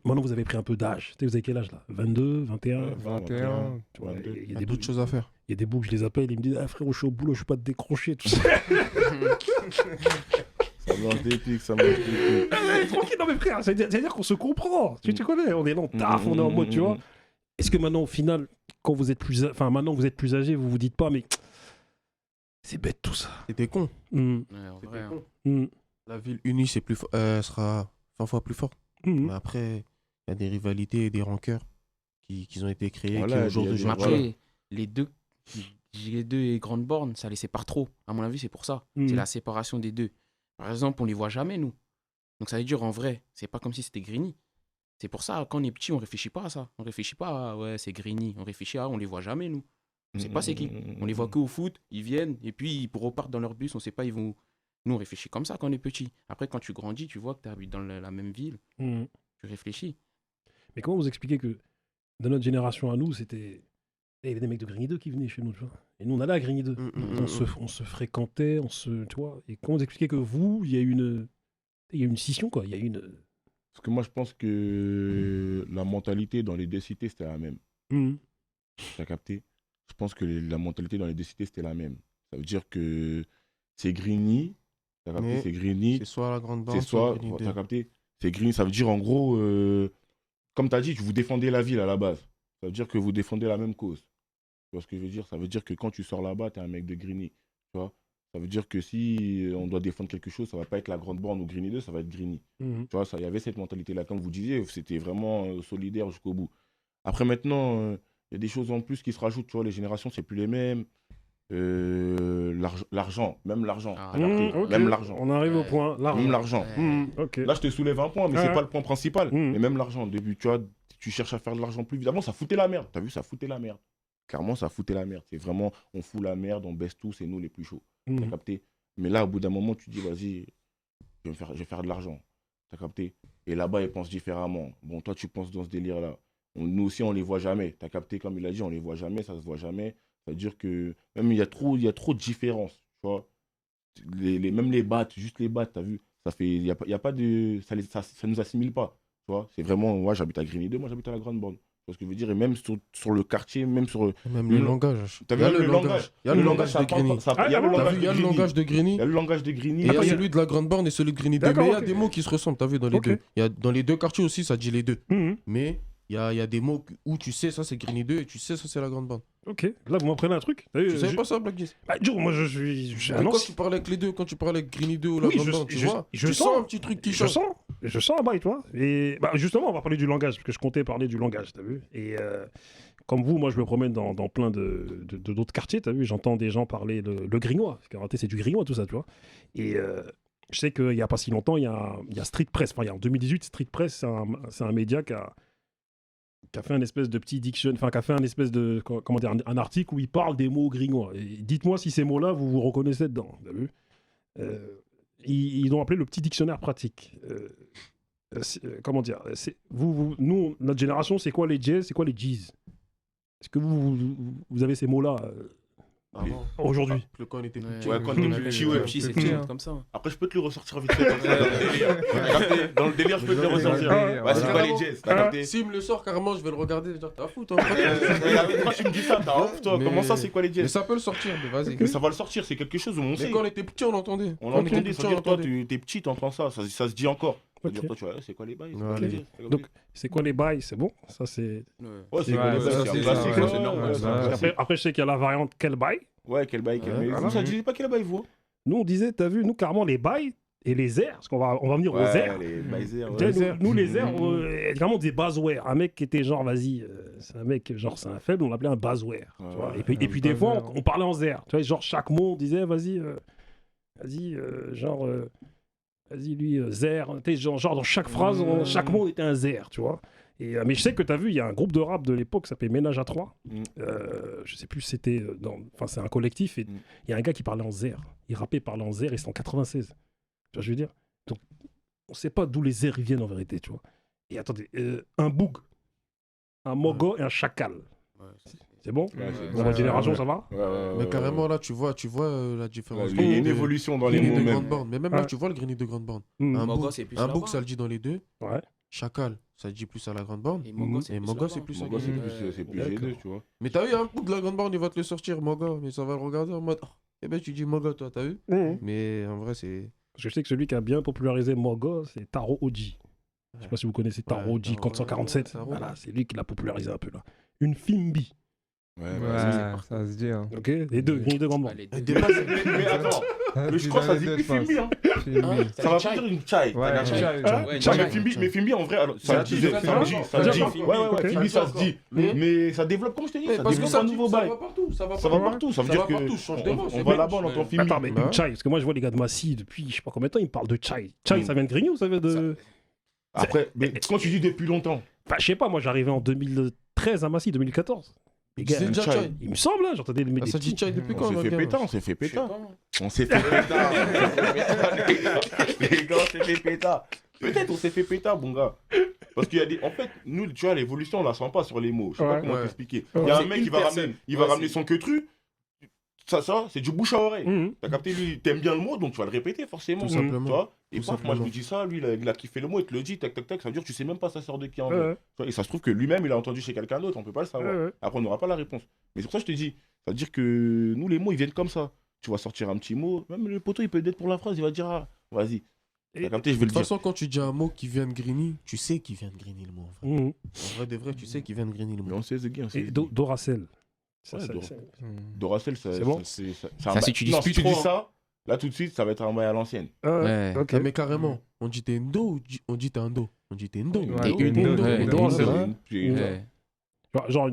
Speaker 1: Maintenant, vous avez pris un peu d'âge. Vous avez quel âge là? 22, 21
Speaker 8: 21.
Speaker 1: Il y a
Speaker 5: des d'autres choses à faire.
Speaker 1: Il y a des bouts que je les appelle, ils me disent ah frère, je suis au boulot, je suis pas de décrocher, tout ça.
Speaker 2: Ça mange des pics, ça mange des pics.
Speaker 1: Tranquille, non mais frère, c'est-à-dire qu'on se comprend. Tu connais, on est là, on taffe, on est en mode, tu vois. Est-ce que maintenant, au final, quand vous êtes plus, maintenant vous êtes plus âgé, vous vous dites pas, mais c'est bête tout ça.
Speaker 5: C'était con.
Speaker 3: C'était
Speaker 5: con. La ville unie, c'est plus, sera 100 fois plus fort. Mais après, il y a des rivalités et des rancœurs qui ont été créées.
Speaker 3: Voilà, après, les deux et Grande Borne, ça les sépare trop. À mon avis, c'est pour ça. C'est la séparation des deux. Par exemple, on les voit jamais, nous. Donc ça veut dire, en vrai, c'est pas comme si c'était Grigny. C'est pour ça, quand on est petit, on réfléchit pas à ça. On réfléchit pas à, ouais, c'est Grigny. On réfléchit à, on les voit jamais, nous. On sait pas c'est qui. On les voit que au foot, ils viennent, et puis ils repartent dans leur bus, on sait pas, ils vont... Nous, on réfléchit comme ça quand on est petit. Après, quand tu grandis, tu vois que tu habites dans la même ville. Tu réfléchis.
Speaker 1: Mais comment vous expliquez que dans notre génération à nous, c'était... Il y avait des mecs de Grigny 2 qui venaient chez nous, tu vois. Et nous, on allait à Grigny 2. On se fréquentait, tu vois. Et comment vous expliquez que vous, il y a une scission, quoi. Il y a une...
Speaker 2: Parce que moi, je pense que la mentalité dans les deux cités, c'était la même. T'as capté? Je pense que la mentalité dans les deux cités, c'était la même. Ça veut dire que c'est Grigny, t'as capté? C'est Grigny.
Speaker 5: C'est soit la grande borne,
Speaker 2: soit t'as capté? C'est Grigny, ça veut dire en gros, comme t'as dit, vous défendez la ville à la base. Ça veut dire que vous défendez la même cause. Tu vois ce que je veux dire? Ça veut dire que quand tu sors là-bas, t'es un mec de Grigny. Tu vois? Ça veut dire que si on doit défendre quelque chose, ça va pas être la grande borne ou Grigny 2, ça va être Grigny. Tu vois, il y avait cette mentalité-là. Comme vous disiez, c'était vraiment solidaire jusqu'au bout. Après, maintenant, il y a des choses en plus qui se rajoutent. Tu vois, les générations, c'est plus les mêmes. L'argent, même l'argent.
Speaker 1: Okay.
Speaker 2: Même l'argent.
Speaker 1: On arrive au point.
Speaker 2: Même l'argent.
Speaker 1: Okay.
Speaker 2: Là, je te soulève un point, mais c'est pas le point principal. Mais même l'argent, au début, tu vois, tu cherches à faire de l'argent plus vite. Avant, ça foutait la merde. T'as vu, ça foutait la merde. Clairement, ça foutait la merde. C'est vraiment, on fout la merde, on baisse tout, c'est nous les plus chauds. T'as capté? Mais là, au bout d'un moment, tu dis, vas-y, je vais faire de l'argent. T'as capté? Et là-bas, ils pensent différemment. Bon, toi, tu penses dans ce délire-là. Nous aussi, on les voit jamais. Tu as capté, comme il a dit, on les voit jamais, ça se voit jamais. Ça veut dire que même il y a trop de différences. Tu vois. Même les battes, juste les battes, tu as vu. Il y a pas de. Ça nous assimile pas. Tu vois. C'est vraiment. Moi, j'habite à Grigny 2, moi, j'habite à la Grande Borne. Tu vois ce que je veux dire? Et même sur le quartier, même sur.
Speaker 5: Même le langage.
Speaker 2: T'as vu le langage?
Speaker 5: Il y a le langage de Grigny.
Speaker 2: Il y a le langage de Grigny.
Speaker 5: Il y a le langage de Grigny.
Speaker 2: Il y a le langage de Grigny.
Speaker 5: Et il y a celui de la Grande Borne et celui de Grigny 2. Mais il y a des mots qui se ressemblent, t'as vu, dans les deux. Dans les deux quartiers aussi, ça dit les deux. Mais il y a des mots où tu sais, ça c'est Grigny 2 et tu sais, ça c'est la Grande Borne.
Speaker 1: Ok, là vous m'apprenez un truc.
Speaker 5: Tu savais pas ça, Black Giz?
Speaker 1: Bah, moi je suis.
Speaker 5: Quand tu parlais avec les deux, quand tu parlais avec Grigny 2 ou la Grande Borne, tu vois, tu sens un petit truc qui change.
Speaker 1: Je sens un bail, toi. Et bah, justement, on va parler du langage, parce que je comptais parler du langage, t'as vu. Et comme vous, moi je me promène dans plein d'autres quartiers, t'as vu. J'entends des gens parler le grignois, parce qu'en réalité c'est du grignois, tout ça, tu vois. Et je sais qu'il n'y a pas si longtemps, il y a Street Press. Enfin, en 2018, Street Press, c'est un média qui a fait un espèce de petit diction, enfin qui a fait un espèce de, comment dire, un article où il parle des mots grignois. Et dites-moi si ces mots-là, vous vous reconnaissez dedans, t'as vu. Ils l'ont appelé le petit dictionnaire pratique. Comment dire, nous, notre génération, c'est quoi les jazz, c'est quoi les G's? Est-ce que vous avez ces mots-là aujourd'hui?
Speaker 5: Quand on était
Speaker 2: petit. Ouais, quand on était petit, ouais.
Speaker 3: Petit, c'est petit, comme ça.
Speaker 2: Après, je peux te le ressortir vite fait. Dans le délire, je peux te le ressortir. Ouais, c'est quoi les jazz?
Speaker 5: S'il me le sort carrément, je vais le regarder. Je vais dire, t'as fou, toi.
Speaker 2: Quand tu me dis ça, t'as ouf, toi. Comment ça, c'est quoi les jazz?
Speaker 5: Mais ça peut le sortir, mais vas-y.
Speaker 2: Mais ça va le sortir, c'est quelque chose où on sait.
Speaker 5: Mais quand on était petit, on l'entendait.
Speaker 2: On l'entendait, ça veut dire, toi, t'es petit, t'entends ça. Ça se dit encore.
Speaker 1: Okay.
Speaker 2: Toi, tu vois, c'est quoi les bails?
Speaker 1: Donc, c'est quoi les bails? C'est bon? Ça, c'est.
Speaker 2: Ouais, c'est quoi les bails? C'est classique, c'est normal.
Speaker 1: Après, je sais qu'il y a la variante quel bail?
Speaker 2: Ouais, quel bail, quel bail. Vous, ça ne disait pas quel bail, vous?
Speaker 1: Nous, on disait, t'as vu, nous, carrément, les bails et les airs, parce qu'on va venir aux airs.
Speaker 2: Les bails
Speaker 1: airs. Nous, les airs, vraiment des buzzwords. Un mec qui était genre, vas-y, c'est un mec, genre, c'est un faible, on l'appelait un buzzword. Et puis, des fois, on parlait en airs. Tu vois, genre, chaque mot, on disait, vas-y, genre. Vas-y, lui, zer. Genre, dans chaque phrase, chaque mot était un zer, tu vois. Et, mais je sais que tu as vu, il y a un groupe de rap de l'époque qui s'appelait Ménage à 3. Je sais plus si c'était. Enfin, c'est un collectif. Et il y a un gars qui parlait en zer. Il rappait, parlait en zer et c'était en 96. Tu vois, je veux dire. Donc, on sait pas d'où les zers ils viennent en vérité, tu vois. Et attendez, un boug, un mogo et un chacal. C'est bon? Dans votre génération, ça va?
Speaker 5: Mais carrément, là, tu vois la différence.
Speaker 2: Il y a une évolution dans les mots
Speaker 5: de Grande Borne. Mais même là, tu vois le Grigny de Grande Borne. Un boug, ça le dit dans les deux. Chacal, ça le dit plus à la Grande Borne. Et Mogo, c'est plus à Grigny.
Speaker 2: C'est plus G2, tu vois.
Speaker 5: Mais t'as vu, un boug de la Grande Borne, il va te le sortir, Mogo. Mais ça va le regarder en mode. Eh ben, tu dis Mogo, toi, t'as vu? Mais en vrai, c'est.
Speaker 1: Parce que je sais que celui qui a bien popularisé Mogo, c'est Taro Oji. Je sais pas si vous connaissez Taro Oji, 447. Voilà, c'est lui qui l'a popularisé un peu là. Une Fimbi.
Speaker 8: Ouais, ça se dit. Hein.
Speaker 1: Ok, les deux, Grigny de Grande Borne.
Speaker 2: Mais attends, je crois que ça se dit plus Fimbi. Ça va pas dire une chai. Mais Fimbi en vrai, ça se dit. Ouais, Fimbi ça se dit. Mais ça développe, comme je t'ai dit, ça développe un nouveau bail. Ça va partout. Ça veut dire qu'on va là-bas, on entend Fimbi.
Speaker 1: Attends, mais une chai, parce que moi je vois les gars de Massy depuis je sais pas combien de temps, ils me parlent de chai. Chai, ça vient de Grigny ou ça vient de.
Speaker 2: Après, mais quand tu dis depuis longtemps.
Speaker 1: Enfin, je sais pas, moi j'arrivais en 2013 à Massy, 2014. Les gars, il me semble, hein, j'entendais les
Speaker 5: ça dit chai depuis quand?
Speaker 2: On s'est fait péter. Les gars, on s'est fait péter. Peut-être on s'est fait péter, mon gars. Parce qu'il y a des. En fait, nous, tu vois, l'évolution, on la sent pas sur les mots. Je sais pas comment t'expliquer. Il y a un mec qui va ramener son queutru. Ça, c'est du bouche à oreille. T'as capté, lui, t'aimes bien le mot, donc tu vas le répéter forcément.
Speaker 5: Tout simplement.
Speaker 2: Tu vois. Et paf, moi je me dis ça, lui, il a kiffé le mot, il te le dit, tac, tac, tac. Ça veut dire que tu sais même pas ça sort de qui en vrai. Et ça se trouve que lui-même, il a entendu chez quelqu'un d'autre, on peut pas le savoir. Après, on n'aura pas la réponse. Mais c'est pour ça que je te dis, ça veut dire que nous, les mots, ils viennent comme ça. Tu vas sortir un petit mot, même le poteau, il peut être pour la phrase, il va dire, ah, vas-y. T'as capté, je vais le dire.
Speaker 5: De toute façon, quand tu dis un mot qui vient de Grigny, tu sais qu'il vient de Grigny le mot. En vrai de vrai, tu sais qu'il vient de Grigny le mot.
Speaker 2: Mais on sait ce gars.
Speaker 1: Et Doracel.
Speaker 2: Doracel,
Speaker 1: c'est bon.
Speaker 2: Ça, si tu dis ça, là tout de suite, ça va être un bail à l'ancienne.
Speaker 1: Ok.
Speaker 5: Mais carrément, on dit t'es Ndo ou on dit t'es un Do? On dit t'es Ndo.
Speaker 1: Genre,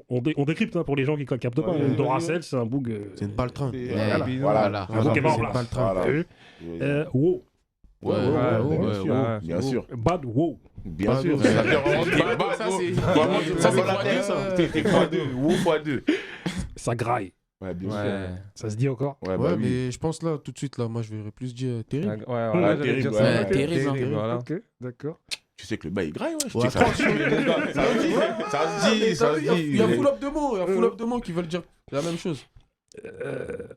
Speaker 1: on décrypte pour les gens qui ne captent pas. Doracel, c'est un boug.
Speaker 5: C'est une baltrin.
Speaker 2: Voilà.
Speaker 1: Un boug qui est mort là. Wow.
Speaker 2: Bien sûr.
Speaker 1: Bad wow.
Speaker 2: Bien sûr.
Speaker 5: Ça c'est
Speaker 2: T'es x2. Wow x2.
Speaker 1: Ça graille.
Speaker 2: Ouais, bien sûr.
Speaker 1: Ça se dit encore?
Speaker 5: Ouais, mais je pense là, tout de suite, là, moi, je verrais plus dire terrible.
Speaker 8: Ouais, voilà, j'allais dire ça.
Speaker 3: Terrible.
Speaker 8: Voilà.
Speaker 1: Ok, d'accord.
Speaker 2: Tu sais que le bail est grave, ouais.
Speaker 5: Ouais,
Speaker 2: Ça se dit, ça se dit.
Speaker 5: Il y a un full-up de mots, de mots qui veulent dire la même chose.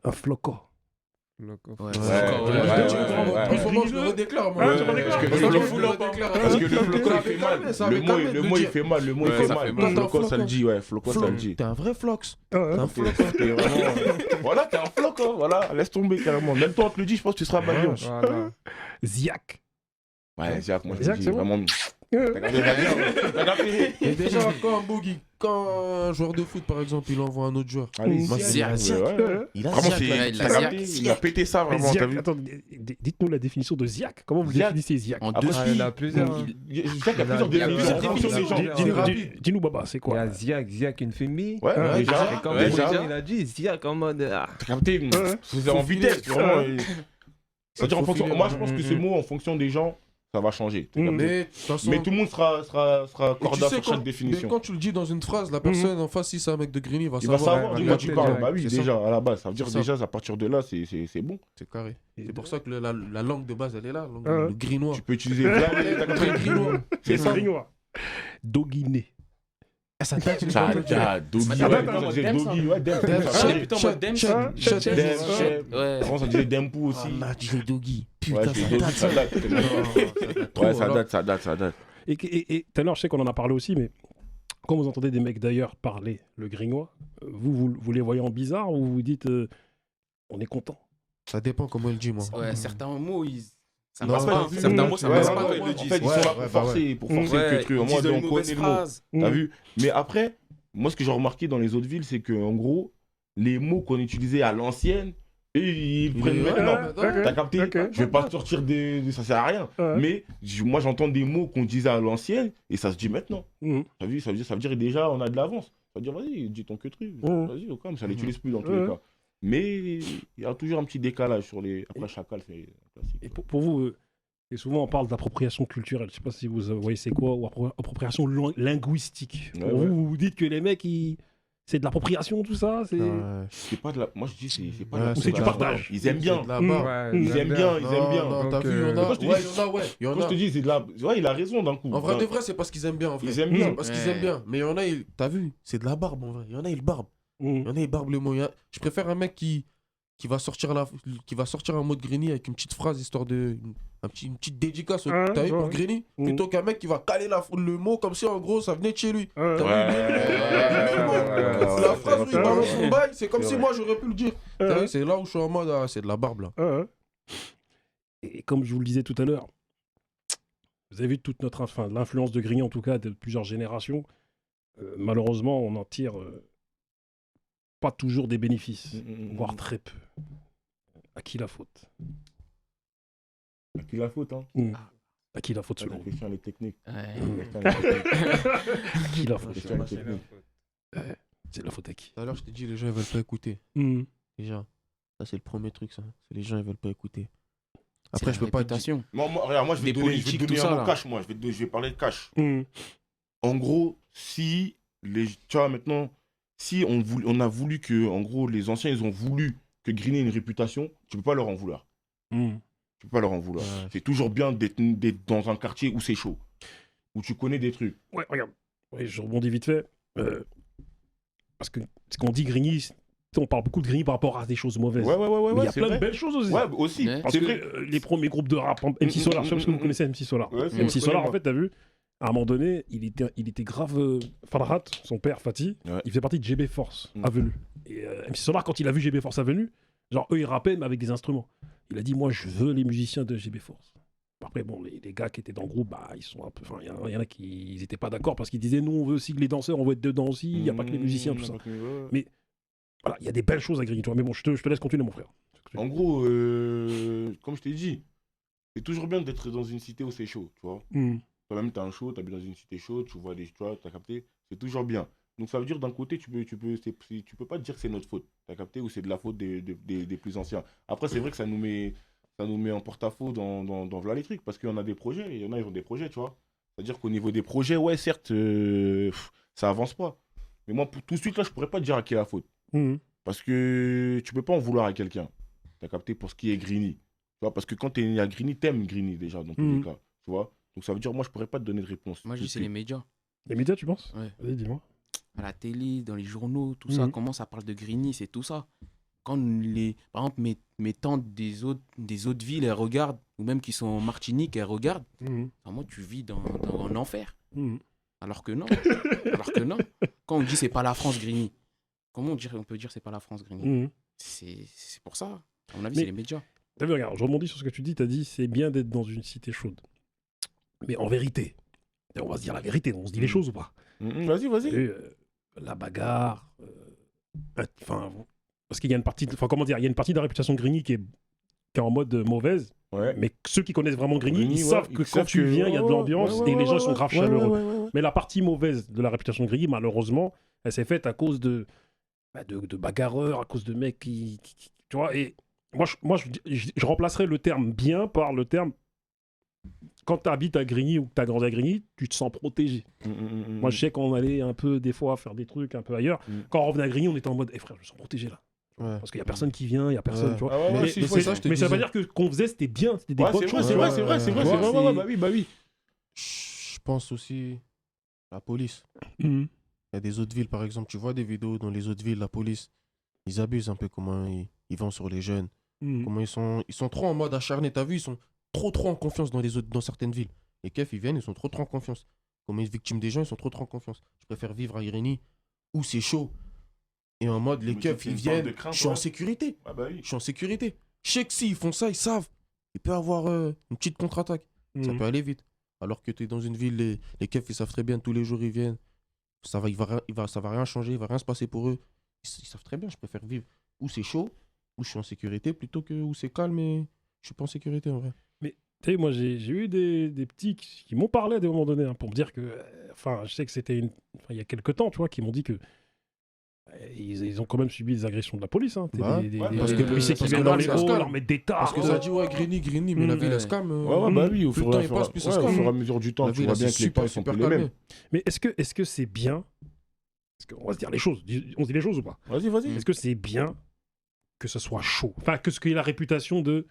Speaker 1: Un floco.
Speaker 3: Ouais,
Speaker 2: ouais,
Speaker 5: En ce moment, je le redéclare, moi.
Speaker 2: Parce que le floco, il fait mal. Le mot, il fait mal. Le mot, il fait mal. Floco, ça le dit, ouais. Floco, ça le dit.
Speaker 5: T'es un vrai flox.
Speaker 2: T'es vraiment. Voilà, t'es un floc, hein. Voilà, laisse tomber carrément. Même toi, on te le dit, je pense que tu seras bagnant.
Speaker 8: Voilà.
Speaker 1: Ziak.
Speaker 2: Ouais, Ziak, moi je
Speaker 1: Ziak,
Speaker 2: te dis
Speaker 1: c'est bon.
Speaker 2: vraiment.
Speaker 5: Et déjà, quand un joueur de foot, par exemple, il envoie un autre joueur.
Speaker 2: Allez,
Speaker 3: Ziak.
Speaker 5: Il a
Speaker 2: Vraiment,
Speaker 5: Ziak.
Speaker 2: il a pété ça, vraiment. T'as
Speaker 1: Ziak,
Speaker 2: vu?
Speaker 1: attends, dites-nous la définition de Ziak. Comment vous
Speaker 2: Ziak.
Speaker 1: définissez Ziak?
Speaker 3: En
Speaker 2: Après,
Speaker 3: deux
Speaker 8: Il y en a plusieurs.
Speaker 2: Ziak, il y a plusieurs définitions en fonction des gens.
Speaker 1: Dis-nous, Baba, c'est
Speaker 8: Il y
Speaker 1: quoi?
Speaker 8: a Ziak, une famille.
Speaker 2: Ouais, déjà.
Speaker 8: Et comme
Speaker 2: Ouais,
Speaker 8: déjà,
Speaker 2: déjà.
Speaker 8: il a dit Ziak en mode.
Speaker 2: T'as capté? C'est en vitesse, vraiment. C'est-à-dire en fonction. Moi, je pense que ce mot, en fonction des gens, ça va changer.
Speaker 5: Mais de toute façon,
Speaker 2: Mais tout le monde sera
Speaker 5: et
Speaker 2: corda
Speaker 5: tu sais
Speaker 2: sur chaque
Speaker 5: mais
Speaker 2: définition.
Speaker 5: quand tu le dis dans une phrase, la personne en face, si c'est un mec de Grigny, il va
Speaker 2: Il va
Speaker 5: savoir.
Speaker 2: savoir
Speaker 8: ouais,
Speaker 2: de quoi
Speaker 8: ouais,
Speaker 2: tu
Speaker 8: ouais,
Speaker 2: parles.
Speaker 8: ouais,
Speaker 2: Bah oui,
Speaker 5: c'est
Speaker 2: déjà, à la base. Ça veut dire
Speaker 5: C'est ça.
Speaker 2: déjà, à partir de là, c'est bon.
Speaker 5: C'est carré. C'est pour ça que la langue de base, elle est là.
Speaker 1: Ah ouais.
Speaker 5: Le grinois.
Speaker 2: Tu peux utiliser t'as compris?
Speaker 1: C'est
Speaker 2: ça.
Speaker 1: grignois. Doguiné.
Speaker 5: Ça t'a dit
Speaker 2: Ça, Dogi,
Speaker 1: Ah,
Speaker 2: ouais,
Speaker 1: attends,
Speaker 2: ça disait
Speaker 1: Dem,
Speaker 2: Dogi, ouais, Dem.
Speaker 3: Putain, moi, Dem,
Speaker 2: Ouais. Avant, ça disait Dempo aussi.
Speaker 5: On a dit Dogi.
Speaker 2: Ouais,
Speaker 5: Putain,
Speaker 2: j'ai Dogi, ça date. Ouais, ça date.
Speaker 1: Et tout à l'heure, je sais qu'on en a parlé aussi, mais quand vous entendez des mecs d'ailleurs parler le grignois, vous les voyez en bizarre ou vous dites on est content?
Speaker 5: Ça dépend comment il dit, moi.
Speaker 3: Ouais, certains mots, ça
Speaker 5: Non,
Speaker 3: passe pas.
Speaker 5: ouais,
Speaker 3: Certains mots, ça
Speaker 2: ouais,
Speaker 3: passe
Speaker 2: ouais,
Speaker 3: pas quand
Speaker 2: ouais,
Speaker 3: ils le
Speaker 2: en
Speaker 3: disent.
Speaker 2: fait, ils sont là pour forcer le truc. Moi, donc, on connaît le mot. T'as vu? Mais après, moi, ce que j'ai remarqué dans les autres villes, c'est que en gros, les mots qu'on utilisait à l'ancienne, ils prennent maintenant. T'as capté? Je vais pas sortir ça sert à rien. Mais moi, j'entends des mots qu'on disait à l'ancienne et ça se dit maintenant. T'as vu? Ça veut dire déjà, on a de l'avance. Ça veut dire, vas-y, dis ton que truc. Vas-y, au calme, ça l'utilise plus dans tous les cas. Mais il y a toujours un petit décalage sur les. Après, Chacal, c'est classique.
Speaker 1: Et pour vous, et souvent on parle d'appropriation culturelle, je sais pas si vous voyez c'est quoi, ou appropriation linguistique.
Speaker 2: Ouais,
Speaker 1: Pour
Speaker 2: ouais.
Speaker 1: vous dites que les mecs, c'est de l'appropriation tout ça, c'est...
Speaker 2: C'est pas de la. Moi, je dis, c'est pas de
Speaker 5: Ouais,
Speaker 2: la.
Speaker 1: c'est du partage.
Speaker 2: Ils aiment bien.
Speaker 5: C'est de la barre.
Speaker 8: Ouais,
Speaker 2: Ils aiment bien, ils aiment bien.
Speaker 5: Non, t'as
Speaker 8: Donc,
Speaker 5: vu, il y en a.
Speaker 2: quand je te dis-
Speaker 5: Il y en
Speaker 2: Quand je
Speaker 5: a.
Speaker 2: te dis, c'est de la. Ouais, il a raison d'un coup.
Speaker 5: En vrai de vrai, c'est parce qu'ils aiment bien. En vrai.
Speaker 2: Ils aiment bien.
Speaker 5: C'est parce qu'ils aiment bien. Mais il y en a, t'as vu, c'est de la barbe en vrai. Il y en a, ils barbent. Il y en a, ils barbent le mot. Je préfère un mec qui va sortir un mot de Grigny avec une petite phrase histoire de. Une petite dédicace t'as vu, pour Grigny, plutôt qu'un mec qui va caler le mot comme si en gros ça venait de chez lui. T'as vu la phrase où il balance son bail, c'est comme si moi j'aurais pu le dire. T'as vu, c'est là où je suis en mode, c'est de la barbe là.
Speaker 1: Et comme je vous le disais tout à l'heure, vous avez vu toute l'influence de Grigny en tout cas de plusieurs générations. Malheureusement, on en tire pas toujours des bénéfices, voire très peu. À qui la faute?
Speaker 2: À qui la faute, hein?
Speaker 1: À qui la faute selon
Speaker 2: La question, elle est technique.
Speaker 1: À qui la faute? C'est la faute à qui?
Speaker 5: Tout à l'heure, je t'ai dit, les gens ils veulent pas écouter. Déjà, ça c'est le premier truc, ça. C'est les gens ils veulent pas écouter. Après, je peux pas dire.
Speaker 2: Regarde, moi je vais te donner un mot cash, moi. Je vais parler de cash. En gros, si tu vois, maintenant, si on a voulu que, en gros, les anciens, ils ont voulu que Grigny ait une réputation, tu peux pas leur en vouloir. Tu peux pas leur en vouloir. C'est toujours bien d'être dans un quartier où c'est chaud, où tu connais des trucs.
Speaker 1: Ouais, regarde. Ouais, je rebondis vite fait. Parce que ce qu'on dit Grigny, on parle beaucoup de Grigny par rapport à des choses mauvaises.
Speaker 2: Ouais,
Speaker 1: mais il y a
Speaker 2: c'est
Speaker 1: plein
Speaker 2: vrai.
Speaker 1: de belles choses aussi.
Speaker 2: Ouais, aussi.
Speaker 1: Parce que les premiers groupes de rap, MC Solar, je sais pas si vous connaissez MC Solar.
Speaker 2: Ouais,
Speaker 1: MC Solar, en fait, t'as vu, à un moment donné, il était grave. Farhat, son père, Fatih, il faisait partie de GB Force, Avenue. Et MC Solar, quand il a vu GB Force Avenue, genre eux, ils rappaient, mais avec des instruments. Il a dit, moi, je veux les musiciens de GB Force. Après, bon, les gars qui étaient dans le groupe, bah, ils sont un peu. Enfin, il y en a qui n'étaient pas d'accord parce qu'ils disaient, nous, on veut aussi que les danseurs, on veut être dedans aussi, il n'y a pas que les musiciens, tout ça. Mais voilà, il y a des belles choses à Grigny, toi. Mais bon, je te laisse continuer, mon frère.
Speaker 2: En gros, comme je t'ai dit, c'est toujours bien d'être dans une cité où c'est chaud, tu vois. Toi-même, t'as un chaud, t'habites dans une cité chaude, tu vois, t'as capté, c'est toujours bien. Donc ça veut dire d'un côté, tu peux pas te dire que c'est notre faute, t'as capté, ou c'est de la faute des plus anciens. Après, c'est vrai que ça nous met en porte-à-faux dans voilà les trucs, parce qu'il y en a des projets, il y en a, ils ont des projets, tu vois. C'est-à-dire qu'au niveau des projets, ouais, certes, ça avance pas. Mais moi, tout de suite, là, je pourrais pas te dire à qui est la faute. Parce que tu peux pas en vouloir à quelqu'un. T'as capté pour ce qui est Grigny. Tu vois, parce que quand t'es né à Grigny, t'aimes Grigny déjà, dans tous les cas. Tu vois. Donc ça veut dire, moi, je pourrais pas te donner de réponse.
Speaker 3: Moi, je dis c'est les médias.
Speaker 1: Les médias, tu penses?
Speaker 3: Ouais.
Speaker 1: Vas-y, dis-moi.
Speaker 3: À la télé, dans les journaux, tout ça, comment ça parle de Grigny, c'est tout ça. Quand par exemple, mes tantes des autres villes, elles regardent, ou même qui sont en Martinique, elles regardent, moi, tu vis dans un enfer. Alors que non. Quand on dit c'est pas la France, Grigny, comment on peut dire c'est pas la France, Grigny? C'est pour ça. À mon avis, c'est les médias.
Speaker 1: T'as vu, regarde, je rebondis sur ce que tu dis. T'as dit c'est bien d'être dans une cité chaude. Mais en vérité, on va se dire la vérité, on se dit les choses ou pas?
Speaker 2: Vas-y.
Speaker 1: La bagarre, parce qu'il y a une partie, il y a une partie de la réputation de Grigny qui est en mode mauvaise. Ouais. Mais ceux qui connaissent vraiment Grigny, ils savent que quand tu viens, il y a de l'ambiance et les gens sont grave chaleureux. Mais la partie mauvaise de la réputation de Grigny, malheureusement, elle s'est faite à cause de bagarreurs, à cause de mecs qui tu vois. Et moi, je remplacerais le terme bien par le terme quand tu habites à Grigny ou que tu as grandi à Grigny, tu te sens protégé. Moi, je sais qu'on allait un peu, des fois, faire des trucs un peu ailleurs. Quand on revenait à Grigny, on était en mode, frère, je me sens protégé là. Ouais. Parce qu'il n'y a personne qui vient, il n'y a personne, tu vois. Mais ça veut pas dire que qu'on faisait, c'était bien, c'était des bonnes choses.
Speaker 2: C'est vrai. Bah oui.
Speaker 5: Je pense aussi la police. Il y a des autres villes, par exemple, tu vois des vidéos dans les autres villes, la police, ils abusent un peu comment ils vont sur les jeunes. Comment ils sont trop en mode acharné, t'as vu, ils sont trop en confiance dans certaines villes. Les keufs, ils viennent, ils sont trop en confiance. Comme ils sont victimes des gens, ils sont trop en confiance. Je préfère vivre à Grigny où c'est chaud. Et en mode, les keufs, ils viennent, je suis en sécurité.
Speaker 2: Ah bah oui.
Speaker 5: Je suis en sécurité. Je sais que s'ils font ça, ils savent. Il peut y avoir une petite contre-attaque. Ça peut aller vite. Alors que tu es dans une ville, les keufs, ils savent très bien, tous les jours, ils viennent. Ça va rien changer, il va rien se passer pour eux. Ils savent très bien, je préfère vivre où c'est chaud, où je suis en sécurité, plutôt que où c'est calme et je suis pas en sécurité en vrai.
Speaker 1: Mais tu sais, moi j'ai eu des petits qui m'ont parlé à des moments donnés pour me dire que, je sais que c'était il y a quelques temps, tu vois, qui m'ont dit que ils ont quand même subi des agressions de la police. Des policiers qui viennent dans les halls, leur mettre des tasses.
Speaker 5: Parce que ça dit, Grigny, mais la ville, elle se calme.
Speaker 2: Bah oui, au fur et
Speaker 5: à
Speaker 2: mesure du temps, tu vois bien que les pas sont plus les mêmes.
Speaker 1: Mais est-ce que c'est bien? Parce qu'on va se dire les choses. On se dit les choses ou pas?
Speaker 2: Vas-y.
Speaker 1: Est-ce que c'est bien que ce soit chaud? Enfin, que ce qu'il y ait la réputation de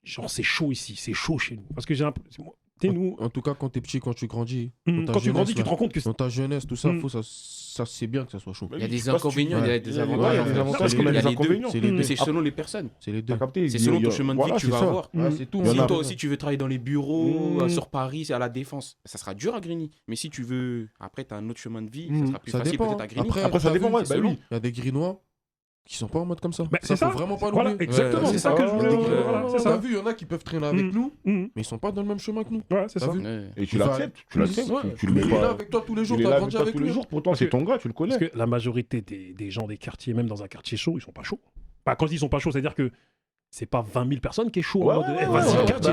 Speaker 1: genre c'est chaud ici, c'est chaud chez nous. Parce que j'ai
Speaker 5: en tout cas, quand t'es petit, quand tu grandis,
Speaker 1: quand tu grandis, tu te rends compte que
Speaker 5: dans ta jeunesse, tout ça, ça c'est bien que ça soit chaud.
Speaker 3: Il y a des inconvénients, il y a des avantages.
Speaker 2: Il y a des avantages comme il y a des inconvénients.
Speaker 3: Mais c'est selon les personnes.
Speaker 5: C'est les deux.
Speaker 3: C'est selon ton chemin de vie que tu vas avoir.
Speaker 5: C'est tout.
Speaker 3: Si toi aussi tu veux travailler dans les bureaux, sur Paris, à la Défense, ça sera dur à Grigny. Mais si tu veux, après, tu as un autre chemin de vie, ça sera plus facile peut-être à Grigny.
Speaker 5: Après, ça dépend, bah oui. Il y a des Grignois qui sont pas en mode comme ça.
Speaker 1: C'est ça,
Speaker 5: faut vraiment pas
Speaker 1: l'oublier. Exactement, c'est ça que je voulais.
Speaker 5: T'as vu, il y en a qui peuvent traîner avec nous, mais ils sont pas dans le même chemin que nous.
Speaker 1: Ouais, c'est ça.
Speaker 2: Et tu l'acceptes, tu le
Speaker 5: mets pas avec toi tous les jours, t'as grandi avec lui.
Speaker 2: Pourtant, c'est ton gars, tu le connais.
Speaker 1: Parce que la majorité des gens des quartiers, même dans un quartier chaud, ils sont pas chauds. Quand ils sont pas chauds, c'est-à-dire que c'est pas 20 000 personnes qui est chaud en mode vas-y le quartier.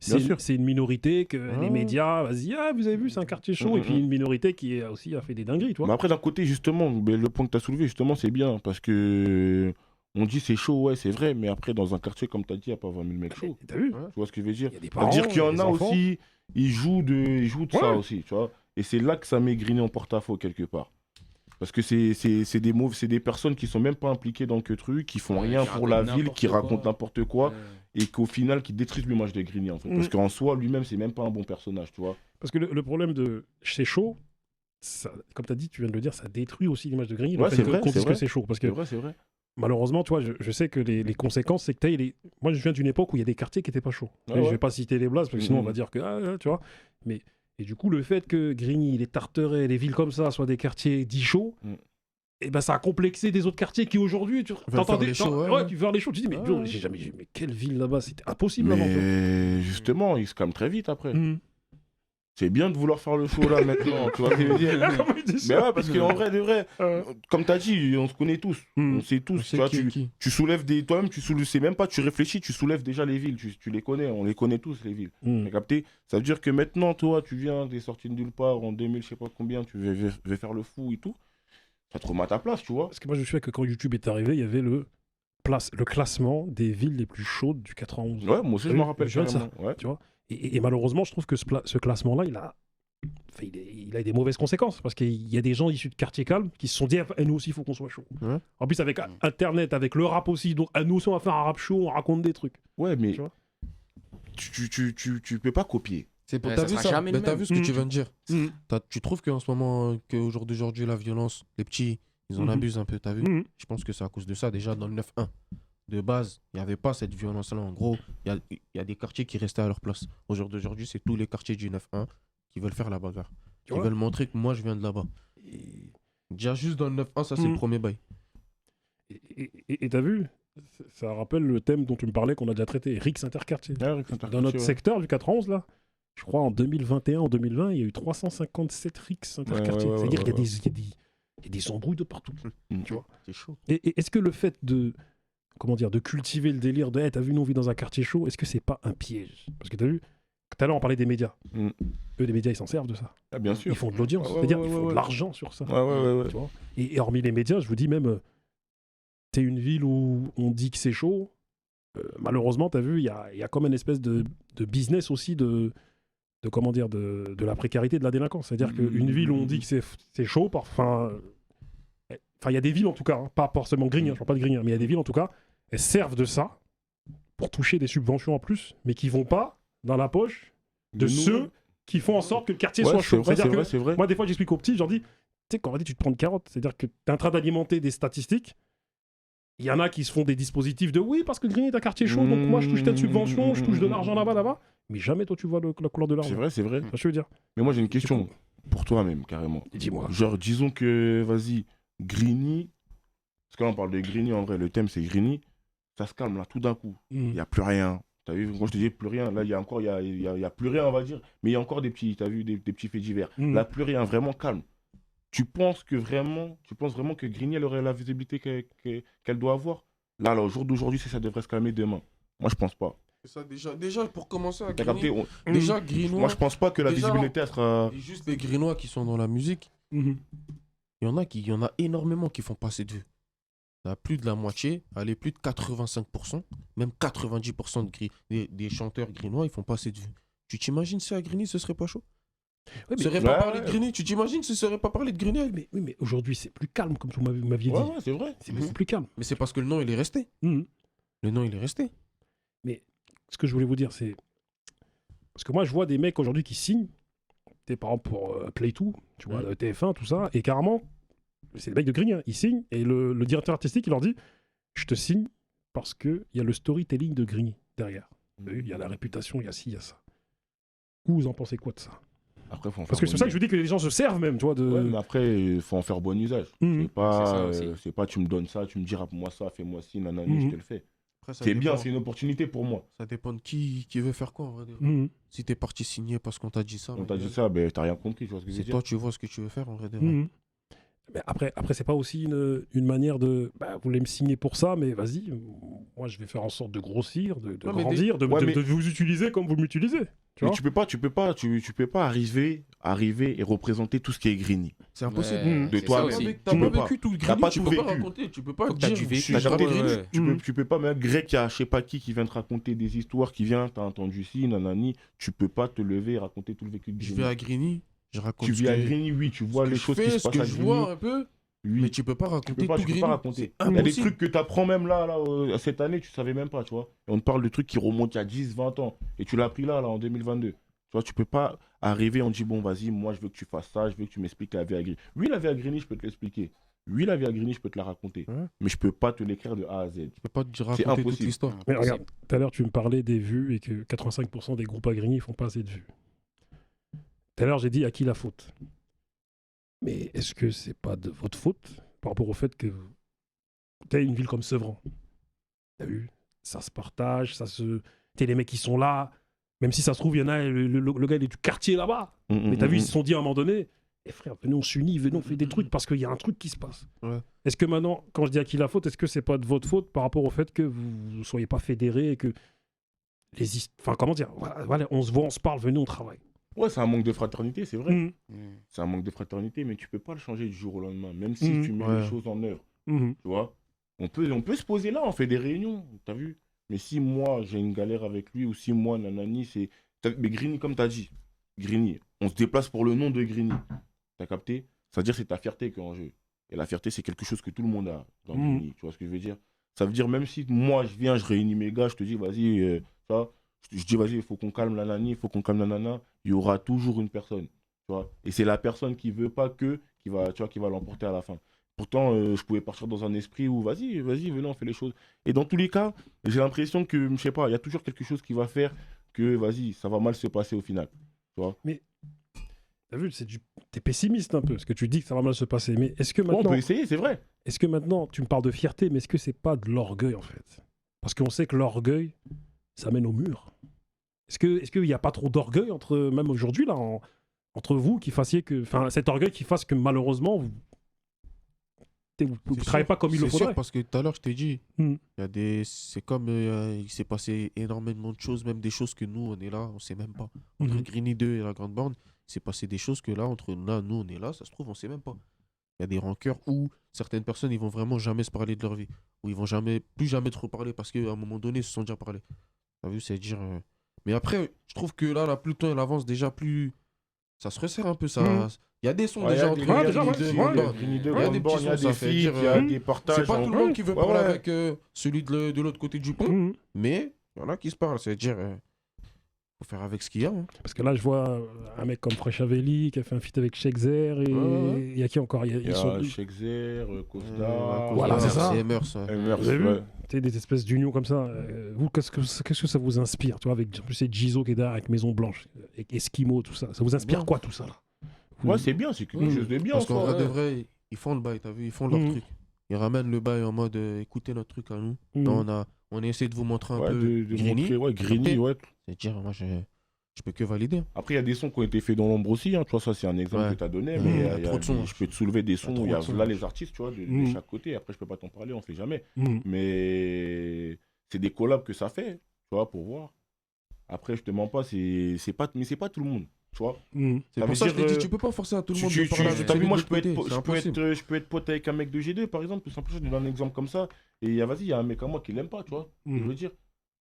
Speaker 2: Bien sûr.
Speaker 1: C'est une minorité que les médias, vas-y, vous avez vu, c'est un quartier chaud, et puis une minorité qui aussi a fait des dingueries, toi.
Speaker 2: Mais après, d'un côté, justement, le point que tu as soulevé, justement, c'est bien, parce que on dit c'est chaud, ouais, c'est vrai, mais après, dans un quartier, comme tu as dit, il n'y a pas 20 000 mecs chauds.
Speaker 1: T'as vu?
Speaker 2: Tu vois ce que je veux dire?
Speaker 1: C'est-à-dire
Speaker 2: qu'il y en a aussi, ils jouent de ça aussi, tu vois. Et c'est là que ça met Grigny en porte-à-faux, quelque part. Parce que c'est des personnes qui sont même pas impliquées dans le truc, qui font rien pour la ville, qui racontent n'importe quoi, et qu'au final, qui détruisent l'image de Grigny, en fait. Parce qu'en soi, lui-même, c'est même pas un bon personnage, tu vois.
Speaker 1: Parce que le problème de c'est chaud, ça, comme tu as dit, tu viens de le dire, ça détruit aussi l'image de Grigny.
Speaker 2: Ouais, c'est vrai,
Speaker 1: qu'on dise que c'est chaud. Parce que
Speaker 2: c'est vrai.
Speaker 1: Malheureusement, tu vois, je sais que les conséquences, c'est que moi, je viens d'une époque où il y a des quartiers qui n'étaient pas chauds. Je vais pas citer les blases, parce que sinon, on va dire que, tu vois. Et du coup, le fait que Grigny, les Tarterets, les villes comme ça soient des quartiers dits chauds, et ben ça a complexé des autres quartiers qui aujourd'hui, tu entendais les shows, tu veux voir les shows, tu dis mais j'ai jamais vu, mais quelle ville là-bas, c'était impossible avant.
Speaker 2: Mais justement, ils se calment très vite après. C'est bien de vouloir faire le show là maintenant, tu vois ce que je veux dire. Mais ouais, parce qu'en vrai, de vrai, comme tu as dit, on se connaît tous, on sait tous. Tu vois, tu soulèves toi-même, c'est même pas, tu réfléchis, tu soulèves déjà les villes, tu les connais, on les connaît tous les villes. T'as capté? Ça veut dire que maintenant, toi, tu viens, t'es sorti de nulle part en 2000, je sais pas combien, tu veux faire le fou et tout. Ça te remet à ta place, tu vois.
Speaker 1: Parce que moi, je sais que quand YouTube est arrivé, il y avait le classement des villes les plus chaudes du 91.
Speaker 2: Ouais, moi aussi, je m'en rappelle.
Speaker 1: Ça, tu vois. Et malheureusement, je trouve que ce classement-là, il a il a des mauvaises conséquences parce qu'il y a des gens issus de quartiers calmes qui se sont dit nous aussi il faut qu'on soit chaud.
Speaker 5: Ouais.
Speaker 1: En plus avec internet, avec le rap aussi, donc nous aussi on va faire un rap chaud, on raconte des trucs.
Speaker 2: Ouais, mais
Speaker 1: Tu vois
Speaker 2: tu peux pas copier.
Speaker 5: T'as vu
Speaker 3: sera
Speaker 5: ça?
Speaker 3: jamais le
Speaker 5: T'as
Speaker 3: même.
Speaker 5: vu ce que tu viens de dire?
Speaker 1: Mm.
Speaker 5: Tu trouves qu'en ce moment, qu'au jour d'aujourd'hui, la violence, les petits, ils en abusent un peu, t'as vu? Je pense que c'est à cause de ça. Déjà, dans le 9-1, de base, il n'y avait pas cette violence-là. En gros, il y a des quartiers qui restaient à leur place. Au jour d'aujourd'hui, c'est tous les quartiers du 9-1 qui veulent faire la bagarre. Qui veulent montrer que moi, je viens de là-bas. Déjà, juste dans le 9-1, ça, c'est le premier bail.
Speaker 1: Et t'as vu, ça rappelle le thème dont tu me parlais qu'on a déjà traité, Rix interquartier. Dans notre secteur du 411, là, je crois en 2021, en 2020, il y a eu 357 Rix interquartiers. C'est-à-dire qu'il y a des embrouilles de partout. Tu vois.
Speaker 5: C'est chaud.
Speaker 1: Et est-ce que le fait de cultiver le délire de t'as vu, nous on vit dans un quartier chaud, est-ce que c'est pas un piège? Parce que t'as vu, tout à l'heure on parlait des médias. Eux, les médias, ils s'en servent de ça.
Speaker 2: Ah, bien sûr.
Speaker 1: Ils font de l'audience, c'est-à-dire ils font de l'argent sur ça. Tu vois, et hormis les médias, je vous dis même, c'est une ville où on dit que c'est chaud. Malheureusement, t'as vu, il y a comme une espèce de business aussi de la précarité, de la délinquance. C'est-à-dire qu'une ville où on dit que c'est chaud, enfin, il y a des villes en tout cas, hein, pas forcément Grigny, je parle pas de Grigny, mais il y a des villes en tout cas, elles servent de ça pour toucher des subventions en plus, mais qui vont pas dans la poche de ceux qui font en sorte que le quartier soit chaud. C'est-à-dire que moi, des fois, j'explique aux petits, je leur dis, tu sais, quand on dit tu te prends une carotte, c'est-à-dire que tu es en train d'alimenter des statistiques. Il y en a qui se font des dispositifs de oui, parce que Grigny est un quartier chaud, donc moi je touche telle subvention, je touche de l'argent là-bas. Mais jamais toi tu vois la couleur de l'argent.
Speaker 2: C'est vrai.
Speaker 1: Je veux dire.
Speaker 2: Mais moi j'ai une question pour toi même, carrément.
Speaker 1: Dis-moi.
Speaker 2: Genre, disons que, vas-y, Grigny, parce que là on parle de Grigny, en vrai, le thème c'est Grigny, ça se calme là, tout d'un coup. Il n'y a plus rien. T'as vu, quand je te dis plus rien, là il y a encore, il y a plus rien, on va dire, mais il y a encore des petits, t'as vu, des petits faits divers. Là, plus rien, vraiment calme. Tu penses vraiment que Grigny elle aurait la visibilité qu'elle doit avoir? Là, au jour d'aujourd'hui, ça devrait se calmer demain. Moi, je pense pas.
Speaker 5: Ça, déjà, pour commencer à
Speaker 2: T'as capté,
Speaker 5: déjà, Grinois.
Speaker 2: Moi, je pense pas que la visibilité elle sera.
Speaker 5: Juste les Grinois qui sont dans la musique, il y en a énormément qui font passer de vue. Il y a plus de la moitié, allez, plus de 85%, même 90% des chanteurs Grinois, ils font passer de vue. Tu t'imagines si à Grigny, ce serait pas chaud?
Speaker 1: Ouais,
Speaker 5: ne serait pas parlé de Grigny. Tu t'imagines si ce serait pas parlé de Grigny?
Speaker 1: Mais aujourd'hui, c'est plus calme, comme vous m'aviez dit.
Speaker 2: Ouais, c'est vrai.
Speaker 1: C'est plus calme.
Speaker 5: Mais c'est parce que le nom, il est resté. Le nom, il est resté.
Speaker 1: Mais ce que je voulais vous dire, c'est... Parce que moi, je vois des mecs aujourd'hui qui signent, par exemple pour Play2, tu vois, TF1, tout ça, et carrément, c'est le mec de Grigny, hein, ils signent, et le directeur artistique, il leur dit, je te signe parce qu'il y a le storytelling de Grigny derrière. Il y a la réputation, il y a ci, il y a ça. Vous en pensez quoi de ça?
Speaker 2: Après,
Speaker 1: parce que c'est pour ça que je vous dis que les gens se servent même, tu vois.
Speaker 2: Ouais, mais après, il faut en faire bon usage. C'est pas tu me donnes ça, tu me dis rappe-moi ça, fais-moi ci, nanani, je te le fais. C'est bien, c'est une opportunité pour moi.
Speaker 5: Ça dépend de qui veut faire quoi, en vrai. Si t'es parti signer parce qu'on t'a dit ça.
Speaker 2: On t'a dit ça, ben t'as rien compris, tu vois ce que je veux dire.
Speaker 5: C'est toi, tu vois ce que tu veux faire, en vrai.
Speaker 1: Mais après c'est pas aussi une manière de... vous voulez me signer pour ça, mais vas-y, moi je vais faire en sorte de grossir, de grandir, de vous utiliser comme vous m'utilisez.
Speaker 2: Mais tu peux pas arriver et représenter tout ce qui est Grigny.
Speaker 5: C'est impossible.
Speaker 2: De toi aussi.
Speaker 5: T'as pas vécu tout le Grigny, tu peux pas raconter, tu peux pas dire
Speaker 3: du vécu.
Speaker 2: Tu peux pas mettre Greg qui a je sais pas qui vient te raconter des histoires, qui vient, t'as entendu ci, nanani, tu peux pas te lever et raconter tout le vécu de Grigny.
Speaker 5: Je vais à Grigny, je raconte.
Speaker 2: Tu vis à Grigny, oui, tu vois les choses qui se passent à Grigny.
Speaker 5: Je vois un peu. Oui. Mais tu peux pas raconter tout Grigny.
Speaker 2: Il y a des trucs que tu apprends même là, cette année, tu savais même pas, tu vois. Et on te parle de trucs qui remontent il y a 10, 20 ans. Et tu l'as appris là, en 2022. Tu vois, tu peux pas arriver, on dit, bon, vas-y, moi, je veux que tu fasses ça, je veux que tu m'expliques la vie à Grigny. Oui, la vie à Grigny, je peux te l'expliquer. Oui, la vie à Grigny, je peux te la raconter. Mais je peux pas te l'écrire de A à Z.
Speaker 5: Je peux pas te raconter toute l'histoire.
Speaker 1: Mais regarde, tout à l'heure, tu me parlais des vues et que 85% des groupes à Grigny font pas assez de vues. Tout à l'heure, j'ai dit à qui la faute. Mais est-ce que c'est pas de votre faute par rapport au fait que tu as une ville comme Sevran? T'as vu? Ça se partage, t'as les mecs qui sont là, même si ça se trouve, il y en a, le gars il est du quartier là-bas. Mais t'as vu, ils se sont dit à un moment donné, frère, venez, on s'unit, venez, on fait des trucs parce qu'il y a un truc qui se passe. Est-ce que maintenant, quand je dis à qui la faute, est-ce que c'est pas de votre faute par rapport au fait que vous ne soyez pas fédérés et que enfin, comment dire, voilà, on se voit, on se parle, venez, on travaille.
Speaker 2: Ouais, c'est un manque de fraternité, c'est vrai. C'est un manque de fraternité, mais tu peux pas le changer du jour au lendemain, même si tu mets les choses en œuvre. Tu vois, on peut se poser là, on fait des réunions, t'as vu. Mais si moi, j'ai une galère avec lui, ou si moi, nanani, c'est... Mais Grigny, comme t'as dit, Grigny. On se déplace pour le nom de Grigny. T'as capté? C'est-à-dire c'est ta fierté qui est en jeu. Et la fierté, c'est quelque chose que tout le monde a dans Grigny. Tu vois ce que je veux dire? Ça veut dire, même si moi, je viens, je réunis mes gars, je te dis, vas-y, je dis, vas-y, il faut qu'on calme la nani, il faut qu'on calme la nana. Il y aura toujours une personne. Tu vois? Et c'est la personne qui veut pas qui va l'emporter à la fin. Pourtant, je pouvais partir dans un esprit où, vas-y, venez, on fait les choses. Et dans tous les cas, j'ai l'impression que, je sais pas, il y a toujours quelque chose qui va faire que, vas-y, ça va mal se passer au final. Tu vois?
Speaker 1: Mais, t'as vu, t'es pessimiste un peu, parce que tu dis que ça va mal se passer. Mais est-ce que maintenant...
Speaker 2: on peut essayer, c'est vrai.
Speaker 1: Est-ce que maintenant, tu me parles de fierté, mais est-ce que c'est pas de l'orgueil, en fait? Parce qu'on sait que l'orgueil, ça mène au mur. Est-ce qu'il n'y a pas trop d'orgueil, même aujourd'hui, là, entre vous, qui fassiez que... Enfin, cet orgueil qui fasse que, malheureusement, vous ne travaillez pas comme il le faudrait.
Speaker 5: C'est sûr, parce que tout à l'heure, je t'ai dit, c'est comme il s'est passé énormément de choses, même des choses que nous, on est là, on sait même pas. Entre Grigny 2 et la Grande Borne, il s'est passé des choses que là, entre là, nous, on est là, ça se trouve, on sait même pas. Il y a des rancœurs où certaines personnes, ils vont vraiment jamais se parler de leur vie. Ou ils vont plus jamais te reparler parce qu'à un moment donné, ils se sont déjà parlé. T'as vu, c'est dire... Mais après, je trouve que là, plus le temps il avance, déjà plus... Ça se resserre un peu, ça... Il y a des sons déjà entre
Speaker 2: Grigny 2, Grande Borne, il y a des filles, il y a des partages.
Speaker 5: C'est pas tout le monde qui veut parler avec celui de l'autre côté du pont, mais il y en a qui se parlent, c'est-à-dire... Faut faire avec ce qu'il y a.
Speaker 1: Parce que là, je vois un mec comme Frechavelli qui a fait un feat avec Shekzer et il y a qui encore? Il y a
Speaker 2: Shekzer, Costa.
Speaker 1: Voilà, c'est ça.
Speaker 5: C'est Emers.
Speaker 1: Vous avez vu? Des espèces d'unions comme ça. Vous, qu'est-ce que ça vous inspire? Tu vois, avec en plus, c'est Jizo qui est derrière avec Maison Blanche, avec Eskimo, tout ça. Ça vous inspire quoi, tout ça là?
Speaker 2: Ouais, c'est bien, c'est quelque chose de bien.
Speaker 5: Parce qu'en vrai de vrai, ils font le bail, t'as vu? Ils font leur truc. Ils ramènent le bail en mode écoutez notre truc à nous. On a essayé de vous montrer un peu Grigny.
Speaker 2: Grigny, ouais.
Speaker 5: C'est-à-dire, moi, je peux que valider.
Speaker 2: Après, il y a des sons qui ont été faits dans l'ombre aussi. Hein. Tu vois, ça, c'est un exemple que tu as donné. Mais je peux te soulever des sons. Il y a là les artistes, tu vois, de chaque côté. Après, je peux pas t'en parler, on sait jamais. Mais c'est des collabs que ça fait, tu vois, pour voir. Après, je te mens pas, mais c'est pas tout le monde. Tu vois,
Speaker 5: c'est pour ça que je t'ai dit, tu peux pas forcer à tout le monde de parler avec
Speaker 2: t'as vu, moi, je peux être pote avec un mec de G2, par exemple, tout simplement, je te donne un exemple comme ça, et il y a un mec à moi qui l'aime pas, tu vois, je veux dire.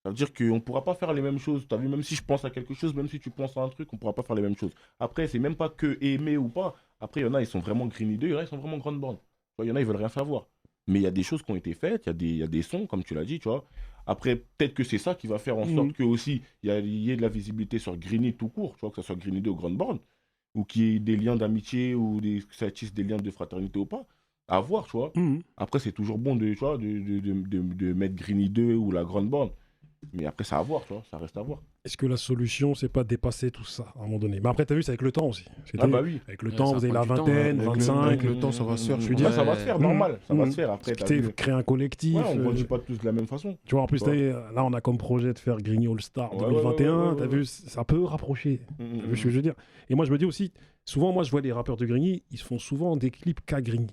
Speaker 2: Ça veut dire qu'on pourra pas faire les mêmes choses, t'as vu, même si je pense à quelque chose, même si tu penses à un truc, on pourra pas faire les mêmes choses. Après, c'est même pas que aimer ou pas, après, il y en a, ils sont vraiment Grigny 2, il y en a, ils sont vraiment Grande Borne. Il y en a, ils veulent rien savoir. Mais il y a des choses qui ont été faites, il y a des sons, comme tu l'as dit, tu vois. Après, peut-être que c'est ça qui va faire en sorte que aussi il y ait de la visibilité sur Grigny tout court, tu vois, que ce soit Grigny 2 ou Grande Borne, ou qu'il y ait des liens d'amitié ou que ça tisse des liens de fraternité ou pas, à voir, tu vois. Après, c'est toujours bon de mettre Grigny 2 ou la Grande Borne. Mais après, ça à voir, tu vois, ça reste à voir.
Speaker 1: Est-ce que la solution, c'est pas dépasser tout ça à un moment donné? Mais après, t'as vu, c'est avec le temps aussi.
Speaker 2: Bah oui.
Speaker 1: Avec le temps, vous avez la vingtaine, 25.
Speaker 5: Avec le temps, ça va se faire.
Speaker 1: Je veux dire,
Speaker 2: ça va se faire, normal. Ça va se faire. Après,
Speaker 1: créer un collectif.
Speaker 2: Ouais, on ne grandit pas tous de la même façon.
Speaker 1: Tu vois, en plus, là, on a comme projet de faire Grigny All Star 2021. T'as vu, ça peut rapprocher. T'as vu ce que je veux dire? Et moi, je me dis aussi, souvent, moi, je vois les rappeurs de Grigny, ils font souvent des clips qu'à Grigny.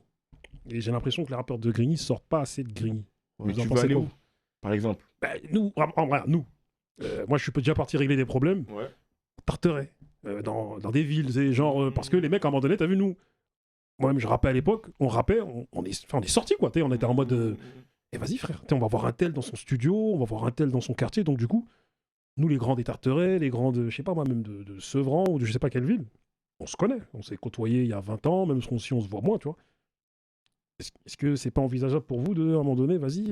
Speaker 1: Et j'ai l'impression que les rappeurs de Grigny sortent pas assez de Grigny.
Speaker 2: Mais tu vas aller où, par exemple?
Speaker 1: Nous. Moi, je suis déjà parti régler des problèmes. Tarteret. Dans des villes, et genre, parce que les mecs, à un moment donné, t'as vu, nous, moi-même, je rappais à l'époque, on rappait, on est sortis, quoi. On était en mode, vas-y, frère, on va voir un tel dans son studio, on va voir un tel dans son quartier. Donc, du coup, nous, les grands des Tarterets, les grands de, je sais pas moi, même de Sevran ou de je sais pas quelle ville, on se connaît. On s'est côtoyés il y a 20 ans, même si on se voit moins, tu vois. Est-ce que c'est pas envisageable pour vous de, à un moment donné, vas-y,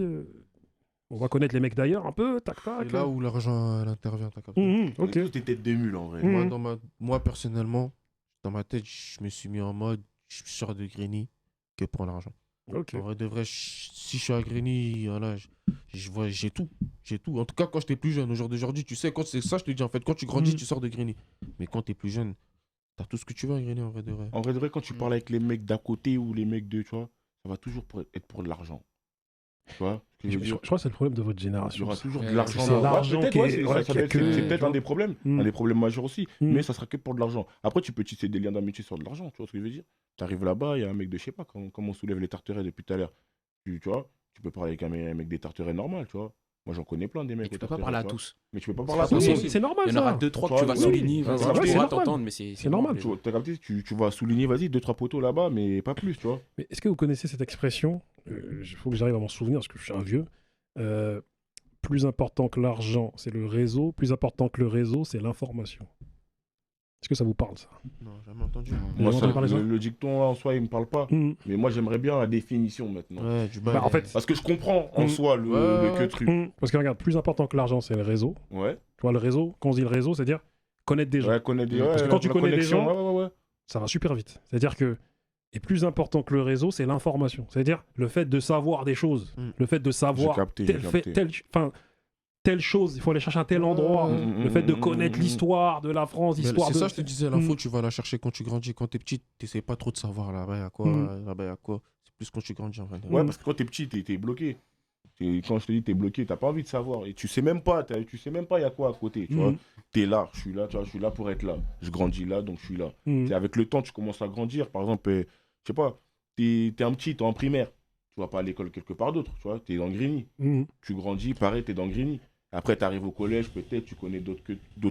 Speaker 1: on va connaître les mecs d'ailleurs un peu, tac.
Speaker 5: C'est là où l'argent intervient, t'as capté.
Speaker 2: Ok. T'es tête de mule en vrai.
Speaker 5: Moi, personnellement, dans ma tête, je me suis mis en mode, je sors de Grigny que pour l'argent. En vrai de vrai, si je suis à Grigny, voilà, j'ai tout. En tout cas, quand j'étais plus jeune, au jour d'aujourd'hui, tu sais, quand c'est ça, je te dis, en fait, quand tu grandis, tu sors de Grigny. Mais quand t'es plus jeune, t'as tout ce que tu veux à Grigny, en vrai de vrai.
Speaker 2: En vrai de vrai, quand tu parles avec les mecs d'à côté ou les mecs de, tu vois, ça va toujours être pour de l'argent. Tu vois,
Speaker 1: je crois que c'est le problème de votre génération.
Speaker 2: Il y aura toujours de l'argent.
Speaker 1: C'est l'argent qui est...
Speaker 2: C'est peut-être un des problèmes, un des problèmes majeurs aussi, mais ça sera que pour de l'argent. Après, tu peux tisser des liens d'amitié sur de l'argent, tu vois ce que je veux dire? Tu arrives là-bas, il y a un mec de, je sais pas, comme on soulève les Tarterets depuis tout à l'heure, tu vois, tu peux parler avec un mec des Tarterets normal, tu vois. Moi, j'en connais plein des mecs.
Speaker 3: Tu peux pas parler à tous.
Speaker 2: Mais tu peux pas parler à tous.
Speaker 1: C'est normal, ça.
Speaker 3: Il y en aura 2-3 que tu vas souligner. Tu pourras t'entendre, mais c'est
Speaker 1: normal.
Speaker 2: Tu as capté, tu vas souligner, vas-y, 2-3 poteaux là-bas, mais pas plus, tu vois.
Speaker 1: Mais est-ce que vous connaissez cette expression? Il faut que j'arrive à m'en souvenir, parce que je suis un vieux. Plus important que l'argent, c'est le réseau. Plus important que le réseau, c'est l'information. Est-ce que ça vous parle, ça?
Speaker 5: Non, jamais entendu.
Speaker 2: Moi,
Speaker 1: entendu parler de ça
Speaker 2: le dicton en soi, il me parle pas. Mais moi, j'aimerais bien la définition maintenant.
Speaker 5: Ouais, du bail.
Speaker 1: En fait,
Speaker 2: Parce que je comprends en soi le que truc.
Speaker 1: parce que regarde, plus important que l'argent, c'est le réseau.
Speaker 2: Ouais.
Speaker 1: Tu vois, le réseau, quand on dit le réseau, c'est-à-dire connaître des gens.
Speaker 2: Ouais, connaître des
Speaker 1: Parce que quand tu connais des gens,
Speaker 2: ouais.
Speaker 1: ça va super vite. C'est-à-dire que, et plus important que le réseau, c'est l'information. C'est-à-dire le fait de savoir des choses, le fait de savoir telle chose, il faut aller chercher à tel endroit, le fait de connaître l'histoire de la France, l'histoire de...
Speaker 5: C'est ça, je te disais, l'info, tu vas la chercher quand tu grandis. Quand t'es petit, t'essaies pas trop de savoir là-bas, il y a quoi, là-bas, il y a quoi. C'est plus quand tu grandis, en fait.
Speaker 2: Ouais, parce que quand t'es petit, t'es bloqué. Quand je te dis t'es bloqué, t'as pas envie de savoir. Et tu sais même pas, il y a quoi à côté. Tu vois, t'es là, je suis là, tu vois, je suis là pour être là. Je grandis là, donc je suis là. Et avec le temps, tu commences à grandir. Par exemple, je sais pas, t'es un petit, t'es en primaire. Tu vas pas à l'école quelque part d'autre, tu vois, t'es dans Grigny. Tu grandis, pareil, t'es dans Grigny. Après, tu arrives au collège, peut-être, tu connais d'autres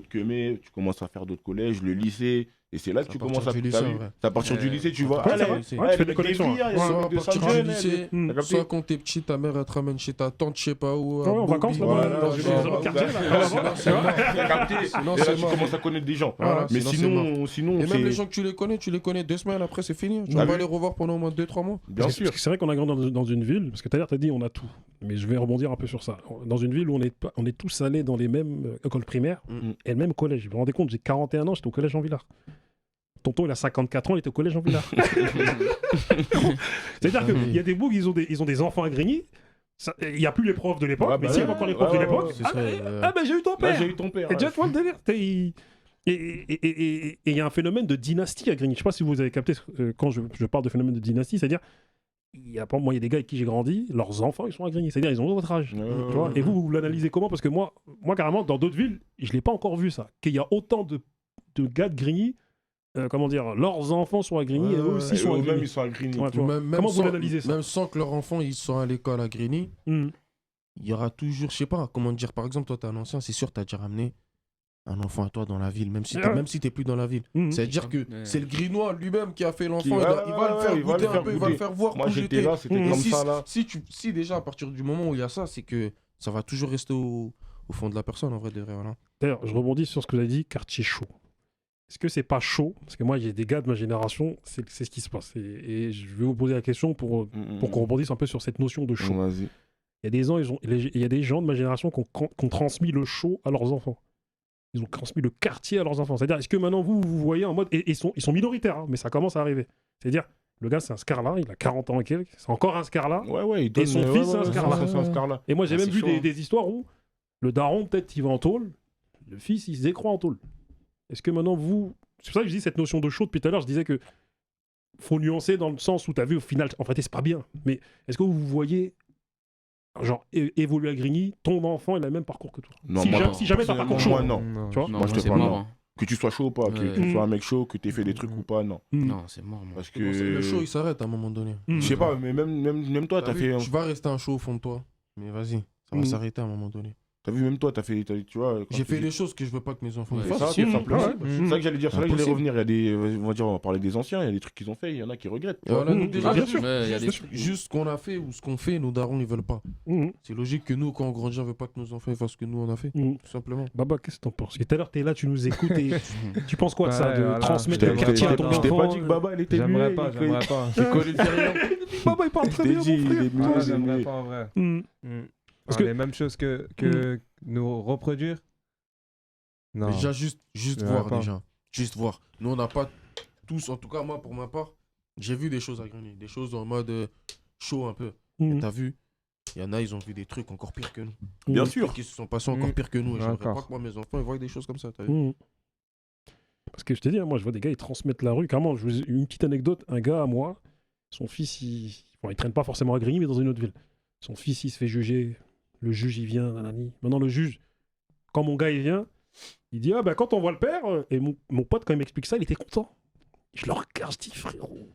Speaker 2: que mes, tu commences à faire d'autres collèges, le lycée, et c'est là que tu commences à... C'est à partir du lycée, tu vois.
Speaker 1: Tu fais des connexions.
Speaker 5: Soit à partir du lycée, soit quand t'es petit, ta mère, elle te ramène chez ta tante, je sais pas où.
Speaker 1: En vacances, là-bas, dans un autre quartier,
Speaker 2: là, tu commences à connaître des gens. Mais sinon...
Speaker 5: Et même les gens que tu les connais 2 semaines, après, c'est fini. Tu vas pas les revoir pendant au moins 2-3 mois.
Speaker 2: Bien sûr.
Speaker 1: C'est vrai qu'on a grandi dans une ville, parce que tout à l'heure, tu as dit on a tout. Mais je vais rebondir un peu sur ça. Dans une ville où on est tous allés dans les mêmes écoles primaires et le même collège. Vous vous rendez compte, j'ai 41 ans, j'étais au collège Jean Villard. Tonton, il a 54 ans, il était au collège Jean Villard. C'est-à-dire qu'il y a des bougs, ils ont des enfants à Grigny. Il n'y a plus les profs de l'époque, mais s'il y avait encore les profs de l'époque, j'ai eu ton père.
Speaker 2: J'ai eu ton père.
Speaker 1: Et déjà, tu vois le délire. Et il y a un phénomène de dynastie à Grigny. Je ne sais pas si vous avez capté quand je parle de phénomène de dynastie, c'est-à-dire, il y a des gars avec qui j'ai grandi, leurs enfants, ils sont à Grigny. C'est-à-dire, ils ont votre âge. Tu vois, et vous l'analysez comment? Parce que moi, carrément, dans d'autres villes, je ne l'ai pas encore vu ça. Qu'il y a autant de gars de Grigny. Leurs enfants sont à Grigny et eux aussi sont à Grigny.
Speaker 2: Même ils sont à Grigny.
Speaker 1: Comment vous l'analysez ça?
Speaker 5: Même sans que leurs enfants ils sont à l'école à Grigny, il y aura toujours, je sais pas, comment dire, par exemple, toi t'es un ancien, c'est sûr t'as déjà ramené un enfant à toi dans la ville, même si t'es plus dans la ville. C'est-à-dire que c'est le Grignois lui-même qui a fait l'enfant, il va le faire goûter un peu, il va le faire voir.
Speaker 2: Moi j'étais là, c'était comme ça là.
Speaker 5: Si déjà à partir du moment où il y a ça, c'est que ça va toujours rester au fond de la personne en vrai de vrai.
Speaker 1: D'ailleurs, je rebondis sur ce que vous avez dit, quartier chaud. Est-ce que c'est pas chaud? Parce que moi, j'ai des gars de ma génération, c'est ce qui se passe. Et je vais vous poser la question pour qu'on rebondisse un peu sur cette notion de chaud.
Speaker 2: Vas-y.
Speaker 1: Il y a des gens de ma génération qui ont transmis le chaud à leurs enfants. Ils ont transmis le quartier à leurs enfants. C'est-à-dire, est-ce que maintenant, vous voyez en mode... Et ils sont minoritaires, hein, mais ça commence à arriver. C'est-à-dire, le gars, c'est un Scarla, il a 40 ans et quelques, c'est encore un Scarla.
Speaker 2: Il donne,
Speaker 1: et son fils, c'est un Scarla. Et moi, j'ai même vu
Speaker 3: chaud,
Speaker 1: des histoires où le daron, peut-être, il va en tôle, le fils, il se décroît en tôle. Est-ce que maintenant, c'est pour ça que je dis cette notion de chaud depuis tout à l'heure, je disais que faut nuancer dans le sens où tu as vu au final, en fait, c'est pas bien. Mais est-ce que vous voyez, genre, évoluer à Grigny, ton enfant, il a le même parcours que toi?
Speaker 2: Non,
Speaker 1: si jamais t'as un parcours chaud.
Speaker 2: Moi, non.
Speaker 1: Tu vois,
Speaker 2: moi, je te parle non. Que tu sois chaud ou pas, que tu sois un mec chaud, que tu aies fait des trucs ou pas, non.
Speaker 3: Non, c'est mort, moi.
Speaker 2: Parce que...
Speaker 5: Le show, il s'arrête à un moment donné.
Speaker 2: Je sais pas, mais même toi, t'as fait...
Speaker 5: Tu vas rester un show au fond de toi, mais vas-y, ça va s'arrêter à un moment donné.
Speaker 2: T'as vu, même toi, tu vois...
Speaker 5: J'ai fait des choses que je veux pas que mes enfants
Speaker 2: fassent.
Speaker 5: fassent.
Speaker 2: C'est simplement. C'est ça que j'allais dire, c'est là que j'allais revenir. Il y a des... on va parler des anciens, il y a des trucs qu'ils ont fait, il y en a qui regrettent.
Speaker 5: Bien sûr. Juste ce qu'on a fait ou ce qu'on fait, nos darons, ils veulent pas. C'est logique que nous, quand on grandit, on veut pas que nos enfants fassent ce que nous, on a fait. Tout simplement.
Speaker 1: Baba, qu'est-ce que t'en penses? Et tout à l'heure, t'es là, tu nous écoutes et tu penses quoi de ça? De transmettre le quartier à ton enfant?
Speaker 2: Je t'ai pas dit que Baba, il était
Speaker 8: J'aimerais pas.
Speaker 1: Baba, il parle très bien, mon frère.
Speaker 8: J'aimerais pas en vrai. Parce que les mêmes choses que nous reproduire. Non.
Speaker 5: Déjà, juste voir, déjà. Juste voir. Nous, on n'a pas tous, en tout cas, moi, pour ma part, j'ai vu des choses à Grigny. Des choses en mode chaud un peu. T'as vu? Il y en a, ils ont vu des trucs encore pires que nous.
Speaker 2: Bien sûr.
Speaker 5: Qui se sont passés encore pires que nous. Et j'aimerais pas que moi, mes enfants, ils voient des choses comme ça. T'as vu?
Speaker 1: Parce que je te dis, moi, je vois des gars, ils transmettent la rue. Carrément, une petite anecdote. Un gars à moi, son fils, il traîne pas forcément à Grigny, mais dans une autre ville. Son fils, il se fait juger. Le juge, il vient. Maintenant, le juge, quand mon gars, il vient, il dit, quand on voit le père, et mon pote, quand il m'explique ça, il était content. Je le regarde, je dis, frérot,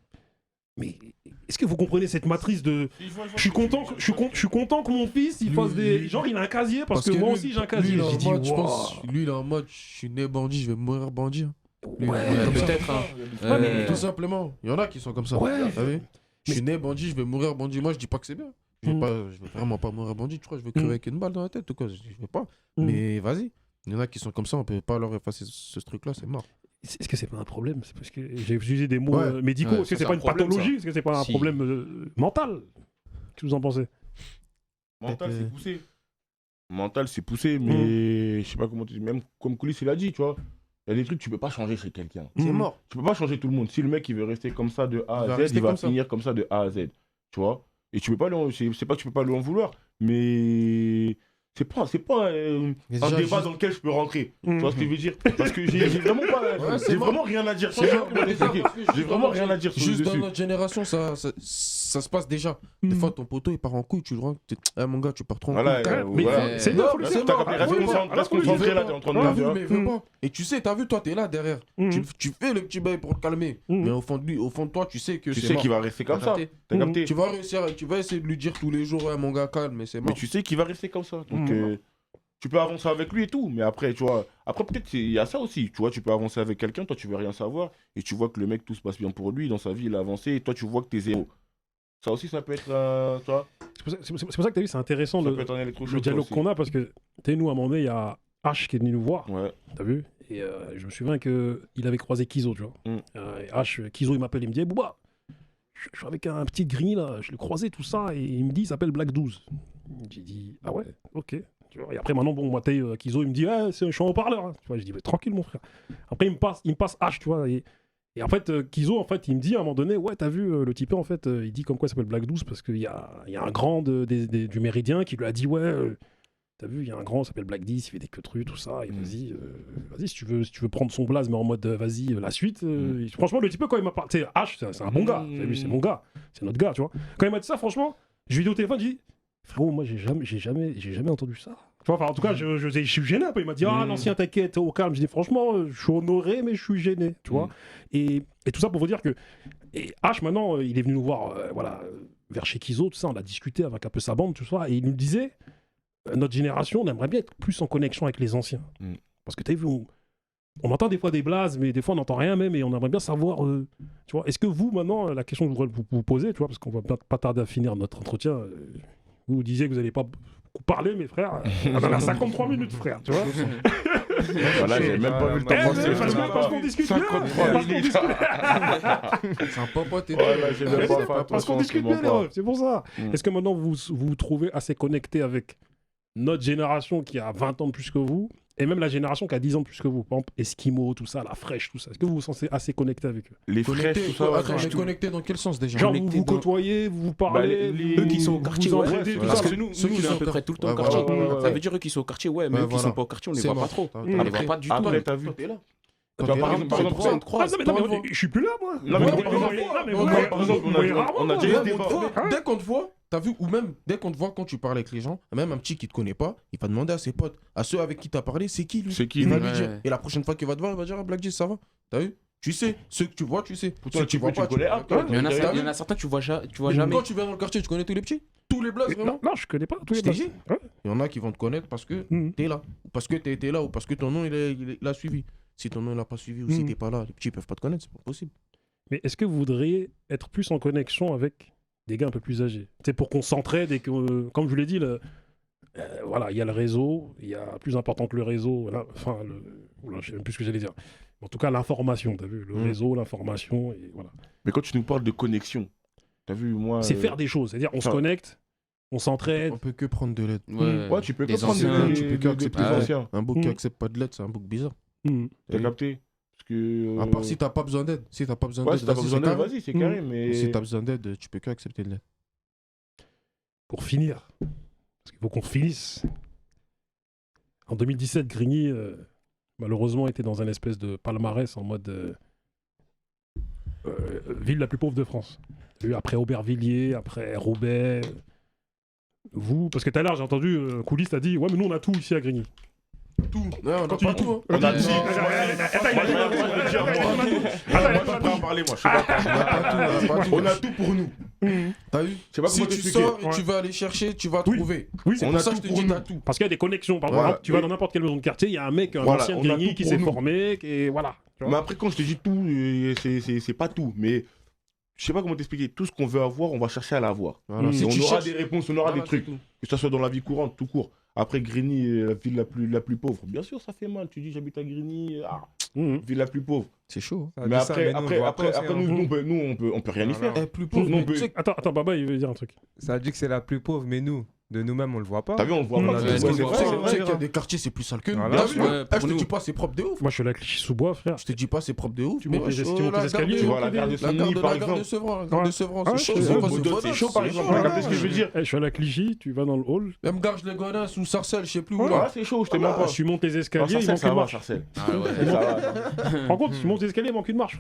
Speaker 1: mais est-ce que vous comprenez cette matrice de... Je suis content que mon fils, il fasse des... Genre, il a un casier, parce que moi aussi, j'ai un casier.
Speaker 5: Lui, il est en mode, je suis né bandit, je vais mourir bandit.
Speaker 3: Peut-être.
Speaker 5: Mais tout simplement, il y en a qui sont comme ça. Je suis né bandit, je vais mourir bandit. Moi, je dis pas que c'est bien. Je vais vraiment pas mourir bandit, tu crois, je vais crever avec une balle dans la tête ou quoi? Je vais pas. Mais vas-y. Il y en a qui sont comme ça, on peut pas leur effacer ce truc-là, c'est mort.
Speaker 1: Est-ce que c'est pas un problème? C'est parce que j'ai utilisé des mots médicaux. Est-ce que c'est pas une pathologie? Est-ce que c'est pas un problème mental? Qu'est-ce que vous en pensez?
Speaker 2: Mental, c'est poussé. Mental, c'est poussé, mais je sais pas comment tu dis. Même comme Koulis, il a dit, tu vois. Il y a des trucs que tu peux pas changer chez quelqu'un.
Speaker 5: C'est mort.
Speaker 2: Tu peux pas changer tout le monde. Si le mec il veut rester comme ça de A à Z, il va finir comme ça de A à Z. Tu vois. Et tu peux pas c'est pas que tu peux pas lui en vouloir, mais c'est pas un débat dans lequel je peux rentrer. Tu vois ce que je veux dire? Parce que j'ai vraiment pas j'ai vraiment rien à dire. J'ai vraiment rien à dire sur
Speaker 5: juste
Speaker 2: le
Speaker 5: dans
Speaker 2: dessus.
Speaker 5: notre génération, ça se passe déjà. Des fois, ton poteau il part en couille, tu le rends. Mon gars, tu pars trop en couille.
Speaker 1: C'est
Speaker 5: mort.
Speaker 2: Reste concentré là, t'es en train de me dire.
Speaker 5: Mais veux pas. Et tu sais, t'as vu, toi, t'es là derrière. Tu fais le petit bail pour le calmer. Mais au fond de toi, tu sais que
Speaker 2: Tu
Speaker 5: c'est
Speaker 2: sais
Speaker 5: mort.
Speaker 2: qu'il va rester comme ça. T'as capté?
Speaker 5: Tu vas réussir, tu vas essayer de lui dire tous les jours, ouais, mon gars, calme, mais c'est mort.
Speaker 2: Mais tu sais qu'il va rester comme ça. Donc tu peux avancer avec lui et tout, mais après, tu vois, peut-être il y a ça aussi, tu vois, tu peux avancer avec quelqu'un, toi tu veux rien savoir, et tu vois que le mec tout se passe bien pour lui, dans sa vie il a avancé, et toi tu vois que t'es zéro. Ça aussi, ça peut être, tu vois.
Speaker 1: C'est pour ça que t'as vu, c'est intéressant le dialogue qu'on a, parce que t'es nous à un moment donné, il y a H qui est venu nous voir, t'as vu, et je me souviens qu'il avait croisé Kizo, tu vois. Et H, Kizo il m'appelle, il me dit, hey, Bouba, je suis avec un petit gris là, je l'ai croisé tout ça, et il me dit, il s'appelle Black 12. J'ai dit, ah ouais, ok. Et après, maintenant, bon, moi, Kizo, il me dit, je suis en haut-parleur. Hein. Tu vois, je dis, mais tranquille, mon frère. Après, il me passe H, tu vois. Et en fait, Kizo, en fait, il me dit à un moment donné, ouais, t'as vu, le type, en fait, il dit comme quoi il s'appelle Black 12 parce qu'il y a un grand du Méridien qui lui a dit, ouais, t'as vu, il y a un grand, il s'appelle Black 10, il fait des queutrues, tout ça. Et vas-y, si tu veux prendre son blaze, mais en mode, vas-y, la suite. Franchement, le type, quand il m'a parlé, tu sais, H, c'est un bon gars. T'as vu, c'est mon gars. C'est notre gars, tu vois. Quand il m'a dit ça, franchement, je lui ai dit au téléphone, je lui ai dit, frérot, moi, j'ai jamais entendu ça. Enfin, en tout cas, je suis gêné un peu. Il m'a dit, l'ancien, t'inquiète, au calme. Je dis, franchement, je suis honoré, mais je suis gêné, tu vois. Et tout ça pour vous dire que H, maintenant, il est venu nous voir, vers chez Kizo, tout ça, on a discuté avec un peu sa bande, tout ça, et il nous disait, notre génération, on aimerait bien être plus en connexion avec les anciens. Parce que t'as vu, on entend des fois des blazes, mais des fois on n'entend rien même, et on aimerait bien savoir, tu vois, est-ce que vous, maintenant, la question que je voudrais vous poser, tu vois, parce qu'on va pas tarder à finir notre entretien, vous disiez que vous n'allez pas beaucoup parler, mes frères. On en a 53 minutes, frère, tu vois.
Speaker 2: Voilà, j'ai même pas vu le temps.
Speaker 1: Parce qu'on discute bien.
Speaker 2: 53 minutes.
Speaker 5: C'est un popote et
Speaker 1: parce qu'on discute bien, c'est pour ça. Est-ce que maintenant vous vous trouvez assez connecté avec notre génération qui a 20 ans de plus que vous, et même la génération qui a 10 ans de plus que vous, par exemple, Eskimo, tout ça, la fraîche, tout ça. Est-ce que vous vous sentez assez connecté avec eux?
Speaker 2: Les fraîches, tout ça.
Speaker 5: Attends, mais connecté dans quel sens déjà?
Speaker 1: Genre, vous côtoyez, vous parlez,
Speaker 3: eux qui sont au quartier,
Speaker 1: parce
Speaker 3: que nous, on est à peu près tout le temps au quartier. Ça veut dire eux qui sont au quartier, ouais, mais eux qui sont pas au quartier, on les voit pas trop. On les voit pas du tout.
Speaker 2: Après, t'as vu.
Speaker 5: Par exemple,
Speaker 1: je suis plus là, moi.
Speaker 2: On a déjà eu des débats.
Speaker 5: Dès qu'on te voit, t'as vu, ou même dès qu'on te voit quand tu parles avec les gens, même un petit qui te connaît pas, il va demander à ses potes, à ceux avec qui t'as parlé, c'est qui lui? Il va lui dire. Et la prochaine fois qu'il va te voir, il va dire, Black 10, ça va? T'as vu? Tu sais, ceux que tu vois, tu sais.
Speaker 2: Pourtant, tu vois pas, tu
Speaker 3: connais. Il y en a certains, tu vois jamais.
Speaker 5: Quand tu viens dans le quartier, tu connais tous les petits? Tous les blagues, vraiment?
Speaker 1: Non, je connais pas tous les blagues.
Speaker 5: Il y en a qui vont te connaître parce que t'es là, ou parce que t'es là, ou parce que ton nom il a suivi. Si ton nom il a pas suivi, ou si t'es pas là, les petits peuvent pas te connaître, c'est pas possible.
Speaker 1: Mais est-ce que vous voudriez être plus en connexion avec des gars un peu plus âgés? C'est pour qu'on s'entraide et que, comme je vous l'ai dit, voilà, il y a le réseau, il y a plus important que le réseau, enfin, je sais même plus ce que j'allais dire. En tout cas, l'information, t'as vu, le réseau, l'information, et voilà.
Speaker 2: Mais quand tu nous parles de connexion, t'as vu, moi...
Speaker 1: C'est faire des choses, c'est-à-dire on se connecte, on s'entraide.
Speaker 5: On peut que prendre de l'aide.
Speaker 2: Ouais, tu peux que prendre de l'aide, tu peux qu'accepter les anciens.
Speaker 5: Un bouc qui accepte pas de l'aide, c'est un bouc bizarre.
Speaker 2: T'as capté? Parce que...
Speaker 5: À part si t'as pas besoin d'aide. Si t'as pas besoin d'aide,
Speaker 2: vas-y, c'est carré, mais...
Speaker 5: Si t'as besoin d'aide, tu peux que accepter de l'aide.
Speaker 1: Pour finir, parce qu'il faut qu'on finisse. En 2017, Grigny, malheureusement, était dans un espèce de palmarès en mode ville la plus pauvre de France. Après Aubervilliers, après Roubaix. Vous, parce que tout à l'heure, j'ai entendu, Koulis t'a dit, ouais, mais nous, on a tout ici à Grigny.
Speaker 5: Tout. Ouais, on a pas tout.
Speaker 2: On a tout. On a tout pour nous.
Speaker 5: T'as vu? Si tu sors et tu vas aller chercher, tu vas trouver.
Speaker 1: Oui,
Speaker 5: c'est pour ça que je te dis t'as tout.
Speaker 1: Parce qu'il y a des connexions. Par exemple, tu vas dans n'importe quelle maison de quartier, il y a un mec, un ancien de Grigny qui s'est formé, et voilà.
Speaker 2: Mais après, quand je te dis tout, c'est pas tout. Mais je sais pas comment t'expliquer. Tout ce qu'on veut avoir, on va chercher à l'avoir. On aura des réponses, on aura des trucs. Que ce soit dans la vie courante, tout court. Après Grigny, la ville la plus pauvre. Bien sûr, ça fait mal. Tu dis, j'habite à Grigny, ville la plus pauvre.
Speaker 5: C'est chaud.
Speaker 2: Mais après, nous, on peut rien y faire.
Speaker 5: Plus pauvre.
Speaker 1: Attends, Baba, il veut dire un truc.
Speaker 8: Ça dit que c'est la plus pauvre, mais nous, de nous-mêmes, on le voit pas.
Speaker 2: T'as vu, on le voit pas.
Speaker 5: C'est vrai qu'il y a des quartiers, c'est plus sale que nous. Je te dis pas, c'est propre de ouf.
Speaker 1: Moi, je suis là, Clichy-sous-Bois, frère.
Speaker 5: Je te dis pas, c'est propre de ouf.
Speaker 1: Tu montes les escaliers.
Speaker 2: Tu vois la gare de Saint-Denis, par exemple.
Speaker 5: La gare de Sevran, c'est chaud.
Speaker 2: C'est chaud, par exemple. Regardez ce que je veux dire.
Speaker 1: Je suis à la Clichy, tu vas dans le hall.
Speaker 5: Même Garges les Gonesse ou Sarcelles, je sais plus où.
Speaker 2: Ah, c'est chaud, je te mens pas.
Speaker 1: Tu montes les escaliers, il manque une marche. Par contre, tu montes les escaliers, il manque une marche.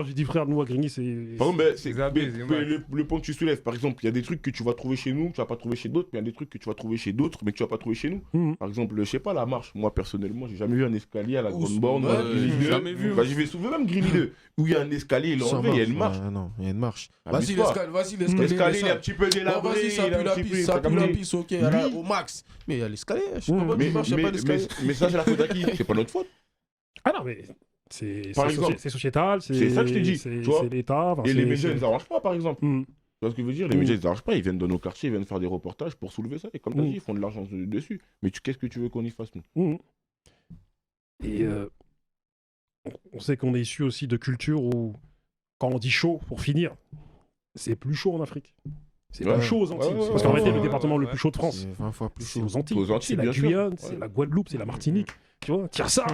Speaker 1: J'ai dit, frère, nous à Grigny, c'est.
Speaker 2: Par exemple, le point que tu soulèves, par exemple, il y a des trucs que tu vas trouver chez nous, tu vas pas trouver chez d'autres, mais il y a des trucs que tu vas trouver chez d'autres, mais que tu vas pas trouver chez nous. Par exemple, je sais pas, la marche. Moi, personnellement, j'ai jamais vu un escalier à la Grande Borne.
Speaker 3: Jamais vu.
Speaker 2: J'y vais souvent, même Grigny 2, où il y a un escalier, il y a une marche.
Speaker 5: Non, il y a une marche.
Speaker 2: Vas-y,
Speaker 5: l'escalier.
Speaker 2: L'escalier, il est un petit peu délabré.
Speaker 5: Vas-y, ça pue la pisse, ok, au max. Mais il y a l'escalier. Je sais pas, il n'y a pas d'escalier.
Speaker 2: Mais ça, c'est la faute à qui? C'est pas notre faute.
Speaker 1: Ah non, mais. C'est sociétal,
Speaker 2: c'est ça que je t'ai dit.
Speaker 1: C'est l'État.
Speaker 2: Et les médias, ils n'arrangent pas, par exemple. Tu vois ce que je veux dire? Les médias, ils n'arrangent pas. Ils viennent dans nos quartiers, ils viennent faire des reportages pour soulever ça. Et comme tu as dit, ils font de l'argent dessus. Mais qu'est-ce que tu veux qu'on y fasse, nous?
Speaker 1: Et on sait qu'on est issu aussi de cultures où, quand on dit chaud, pour finir, c'est plus chaud en Afrique. C'est plus chaud aux Antilles. Parce qu'en réalité, le département le plus chaud de France,
Speaker 5: c'est 20 fois plus
Speaker 1: c'est
Speaker 5: chaud.
Speaker 1: aux Antilles. C'est la Guyane, c'est la Guadeloupe, c'est la Martinique. Tu vois, tire ça.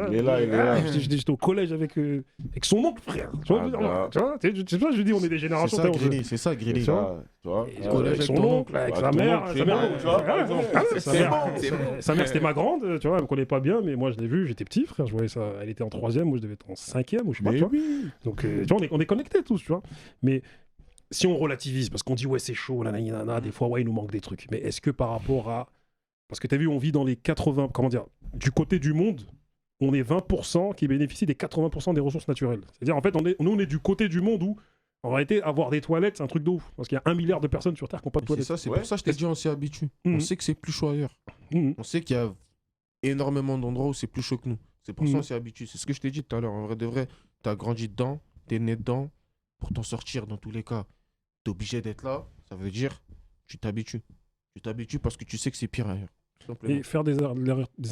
Speaker 2: Il est là.
Speaker 1: J'étais au collège avec son oncle, frère. Tu vois, je dis, on est des générations.
Speaker 5: C'est ça, Grigny.
Speaker 2: Tu vois,
Speaker 1: avec son oncle, avec sa mère. Sa mère, c'était ma grande, tu vois, elle me connaît pas bien, mais moi, je l'ai vue, j'étais petit, frère. Je voyais ça, elle était en 3e, moi, je devais être en 5e, ou je sais pas, tu vois. Donc, tu vois, on est connectés tous, tu vois. Mais si on relativise, parce qu'on dit, ouais, c'est chaud, nanana, des fois, ouais, il nous manque des trucs. Mais est-ce que par rapport à. Parce que tu as vu, on vit dans les 80. Comment dire? Du côté du monde, on est 20% qui bénéficient des 80% des ressources naturelles. C'est-à-dire, en fait, on est du côté du monde où, en réalité, avoir des toilettes, c'est un truc de ouf. Parce qu'il y a 1 milliard de personnes sur Terre qui n'ont pas de toilettes.
Speaker 5: C'est pour ça que je t'ai dit, on s'y habitue. On sait que c'est plus chaud ailleurs. On sait qu'il y a énormément d'endroits où c'est plus chaud que nous. C'est pour ça qu'on s'y habitue. C'est ce que je t'ai dit tout à l'heure. En vrai de vrai, tu as grandi dedans, tu es né dedans. Pour t'en sortir, dans tous les cas, tu es obligé d'être là. Ça veut dire, tu t'habitues. Tu t'habitues parce que tu sais que c'est pire ailleurs.
Speaker 1: Et faire des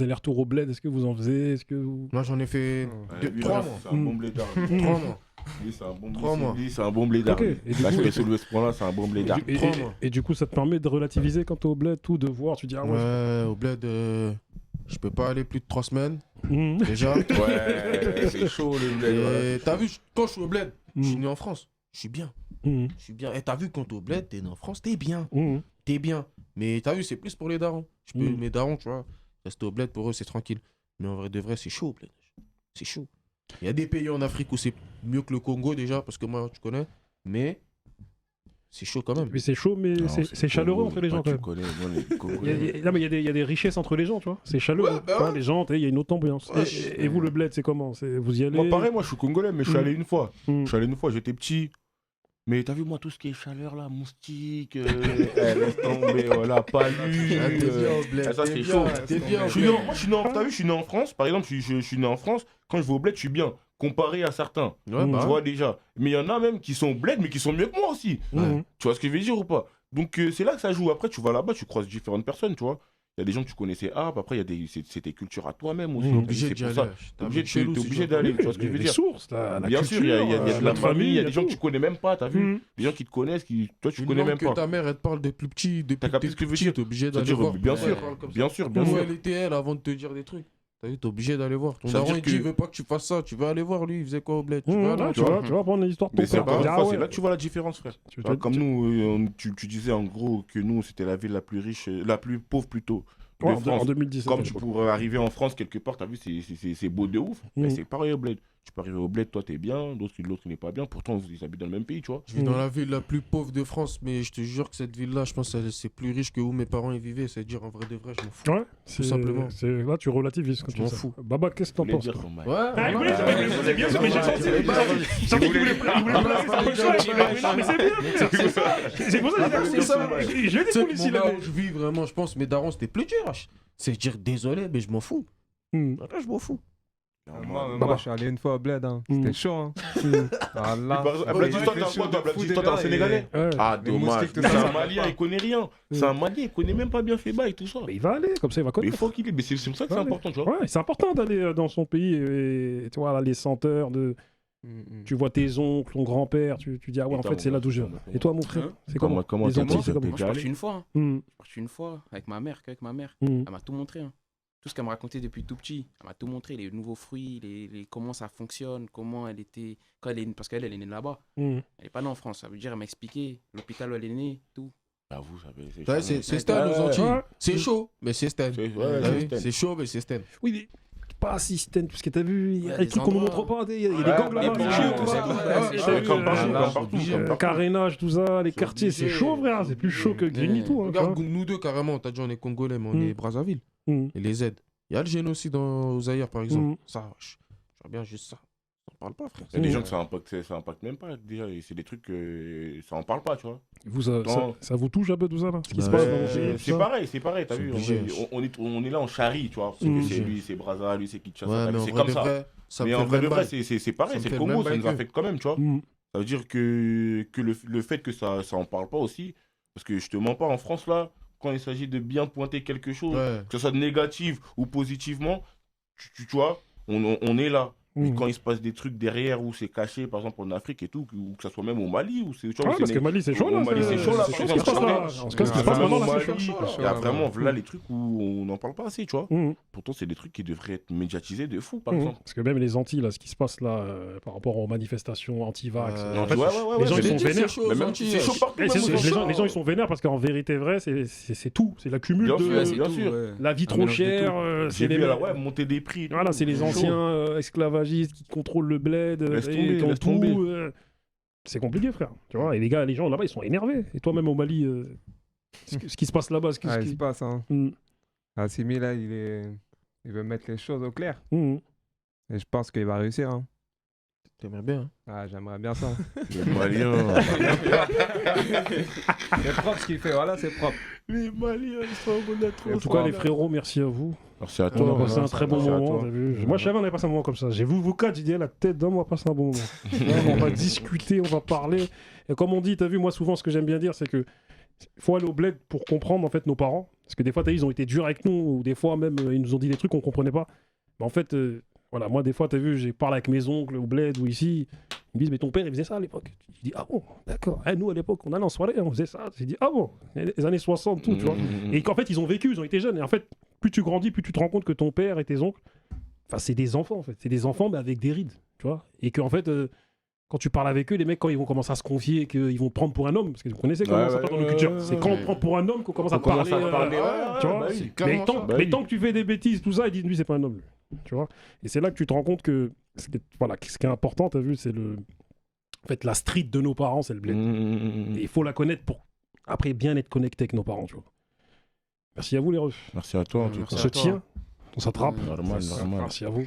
Speaker 1: allers-retours au bled, est-ce que vous en faisiez?
Speaker 5: Moi, j'en ai fait 3 mois.
Speaker 2: C'est un bon blédard.
Speaker 5: 3 mois.
Speaker 2: Lui, c'est un bon
Speaker 5: 3 mois.
Speaker 2: Lui, c'est un bon blédard.
Speaker 1: Okay.
Speaker 2: Là, je peux soulever ce point-là, c'est un bon blédard.
Speaker 1: Et du coup, ça te permet de relativiser quand t'es au bled, tout, de voir, tu dis, ah
Speaker 5: ouais, au bled, je peux pas aller plus de 3 semaines. Déjà.
Speaker 2: Ouais, c'est chaud le bled.
Speaker 5: Et t'as vu, quand je suis au bled, je suis né en France. Je suis bien. Je suis bien. Et t'as vu, quand t'es au bled, t'es né en France, t'es bien. T'es bien. Mais t'as vu, c'est plus pour les darons. Mes darons, tu vois, rester au bled pour eux, c'est tranquille. Mais en vrai de vrai, c'est chaud au bled. C'est chaud. Il y a des pays en Afrique où c'est mieux que le Congo déjà, parce que moi, tu connais. Mais c'est chaud quand même.
Speaker 1: Mais c'est chaud, mais c'est chaleureux entre les gens quand même. Non, mais il y a des richesses entre les gens, tu vois. C'est chaleureux. Ouais, bah ouais. Les gens, il y a une autre ambiance. Et vous, le bled, c'est comment? Vous y allez?
Speaker 2: Moi, pareil, moi, je suis congolais, mais je suis allé une fois. Je suis allé une fois, j'étais petit. Mais t'as vu, moi, tout ce qui est chaleur, là, moustique, laisse tomber, voilà, palu. Ça, c'est chaud. Moi, je suis né en France, par exemple, je suis né en France. Quand je vais au bled, je suis bien, comparé à certains. Tu vois déjà. Mais il y en a même qui sont au bled, mais qui sont mieux que moi aussi. Tu vois ce que je veux dire ou pas? Donc, c'est là que ça joue. Après, tu vas là-bas, tu croises différentes personnes, tu vois. Il y a des gens que tu connaissais, après, c'est tes cultures à toi-même aussi.
Speaker 5: Obligé d'y aller.
Speaker 2: T'es obligé d'aller, tu vois ce que je veux dire.
Speaker 1: Les sources,
Speaker 2: bien sûr, il y a de la famille, il y a des gens que tu connais même pas, t'as vu. Des gens qui te connaissent, toi tu connais même pas.
Speaker 5: Que ta mère, elle te parle des plus petits, depuis que t'es petit, t'es obligé d'aller voir.
Speaker 2: Bien sûr.
Speaker 5: Où elle était, elle, avant de te dire des trucs. T'as vu, t'es obligé d'aller voir. Ton daron, il dit, il veut pas que tu fasses ça. Tu vas aller voir, lui, il faisait quoi au bled? Tu
Speaker 1: vas prendre l'histoire de ton père.
Speaker 2: C'est là que tu vois la différence, frère. Comme nous, tu disais en gros que nous, c'était la ville la plus riche, la plus pauvre plutôt.
Speaker 1: En 2017.
Speaker 2: Comme tu pourrais arriver en France quelque part, t'as vu, c'est beau de ouf. Mais c'est pareil au bled. Tu peux arriver au bled, toi t'es bien, l'autre n'est pas bien. Pourtant, ils habitent dans le même pays, tu vois.
Speaker 5: Je vis dans la ville la plus pauvre de France, mais je te jure que cette ville-là, je pense que c'est plus riche que où mes parents y vivaient. C'est-à-dire, en vrai de vrai, je m'en fous.
Speaker 1: Ouais,
Speaker 5: tout simplement.
Speaker 1: Là, tu relativises quand tu
Speaker 5: m'en fous.
Speaker 1: Baba, qu'est-ce que t'en penses?
Speaker 5: C'est bien, mais j'ai senti. C'est pour ça que j'ai dit ça. Je vis vraiment, je pense, mes darons, c'était plus dur. C'est dire désolé, mais je m'en fous. Là, je m'en fous.
Speaker 8: Moi, je suis allé une fois au bled, hein. C'était chaud. Hein. Voilà.
Speaker 2: Toi, t'es un Sénégalais. Ah, dommage. C'est un Malien, il connaît rien. C'est un Malien, il connaît même pas bien Feba et tout ça.
Speaker 1: Mais il va aller, comme ça, il va connaître.
Speaker 2: Mais il faut qu'il ait. Mais c'est pour ça que c'est important, tu vois.
Speaker 1: Ouais, c'est important d'aller dans son pays et tu vois, là, les senteurs de. Tu vois tes oncles, ton grand-père, tu dis, ah ouais, en fait, c'est là d'où je viens. Et toi, mon frère, c'est comment les Antilles, c'est comment?
Speaker 3: Moi, je suis parti une fois. Je suis parti une fois avec ma mère, qu'avec ma mère. Elle m'a tout montré. Tout ce qu'elle me racontait depuis tout petit, elle m'a tout montré, les nouveaux fruits, comment ça fonctionne, comment elle était, parce qu'elle est née là-bas. Elle n'est pas née en France, ça veut dire, elle m'a expliqué l'hôpital où elle est née, tout.
Speaker 2: Vous
Speaker 5: savez, c'est Stan aux Antilles. C'est chaud, mais c'est Stan. C'est chaud, mais c'est Stan.
Speaker 1: Oui, mais pas assistant, parce que t'as vu, il y a des trucs qu'on ne montre pas, il y a des gangs là-bas, carénage, tout ça, les quartiers, c'est chaud, frère, c'est plus chaud que Grigny, tout.
Speaker 5: Regarde, nous deux, carrément, t'as dit on est Congolais, mais on est Brazzaville. Et les aides. Il y a le génocide aux Zaïre, par exemple. Ça, je vois bien juste ça. Ça en parle pas, frère.
Speaker 2: Il y a des gens que ça impacte même pas, déjà. C'est des trucs que ça en parle pas, tu vois.
Speaker 1: Vous, ça vous touche un peu tout ça, là, ce qui se passe
Speaker 2: c'est pareil, t'as vu. On est là, on charrie, tu vois. C'est lui, c'est Brazza, lui, c'est Kinshasa. C'est comme ça. Mais en vrai de vrai, c'est pareil, c'est le Congo, ça nous affecte quand même, tu vois. Ça veut dire que le fait que ça en parle pas aussi, parce que je te mens pas, en France, là, quand il s'agit de bien pointer quelque chose, que ce soit négatif ou positivement, tu vois, on est là. Mais quand il se passe des trucs derrière où c'est caché, par exemple en Afrique et tout, ou que ça soit même au Mali, ou c'est
Speaker 1: parce que Mali c'est chaud là.
Speaker 2: Mali c'est chaud là.
Speaker 1: Ce qui se passe là. Ce qui se passe maintenant là, c'est chaud.
Speaker 2: Il y a vraiment là les trucs où on n'en parle pas assez, tu vois. Pourtant c'est des trucs qui devraient être médiatisés de fou, par exemple.
Speaker 1: Parce que même les Antilles là, ce qui se passe là par rapport aux manifestations anti-vax,
Speaker 2: les
Speaker 1: gens ils sont vénères.
Speaker 2: C'est chaud partout.
Speaker 1: Les gens ils sont vénères parce qu'en vérité vrai, c'est tout, c'est l'accumul de la vie trop chère,
Speaker 2: c'est les montée des prix.
Speaker 1: Voilà, c'est les anciens esclavagistes qui contrôlent le bled,
Speaker 2: laisse tomber.
Speaker 1: C'est compliqué, frère. Tu vois, et les gens là-bas, ils sont énervés. Et toi, même au Mali, ce qui se passe là-bas,
Speaker 8: ce qui se passe. Hein. Assimi, là, il veut mettre les choses au clair. Et je pense qu'il va réussir. Hein.
Speaker 5: T'aimerais bien.
Speaker 8: Ah, j'aimerais bien ça.
Speaker 2: Les Maliens.
Speaker 8: C'est propre ce qu'il fait, voilà, c'est propre.
Speaker 1: Les Maliens, ils sont bons. En tout cas, les frérots, merci à vous.
Speaker 2: Merci à toi.
Speaker 1: On a passé un très bon moment. Moi, je savais on avait passé un moment comme ça. J'ai vu vous quatre, j'ai dit, la tête d'homme, on va passer un bon moment. On va discuter, on va parler. Et comme on dit, t'as vu, moi, souvent, ce que j'aime bien dire, c'est que faut aller au bled pour comprendre, en fait, nos parents. Parce que des fois, ils ont été durs avec nous, ou des fois, même, ils nous ont dit des trucs qu'on comprenait pas. Mais en fait, voilà, moi, des fois, t'as vu, j'ai parlé avec mes oncles au bled ou ici. Ils me disent, mais ton père, il faisait ça à l'époque. Je dis, ah bon, d'accord. Nous, à l'époque, on allait en soirée, on faisait ça. J'ai dit, ah bon, les années 60, tout, tu vois. Et qu'en fait, ils ont vécu, ils ont été jeunes. Et en fait, plus tu grandis, plus tu te rends compte que ton père et tes oncles, enfin, c'est des enfants, en fait. C'est des enfants, mais avec des rides, tu vois. Et qu'en fait, quand tu parles avec eux, les mecs, quand ils vont commencer à se confier, qu'ils vont te prendre pour un homme, parce que vous connaissez comment ça passe dans le culture. C'est quand on te prend pour un homme qu'on commence à te parler. Tu vois. Mais tant que tu fais des bêtises, tout ça, ils disent, lui, c'est pas un homme, lui. Tu vois. Et c'est là que tu te rends compte que, voilà, ce qui est important, t'as vu, c'est en fait, la street de nos parents, c'est le bled. Et il faut la connaître pour, après, bien être connecté avec nos parents, tu vois. Merci à vous, les refs.
Speaker 2: Merci à toi.
Speaker 1: On se tient, on s'attrape.
Speaker 2: Normal.
Speaker 1: Merci à vous.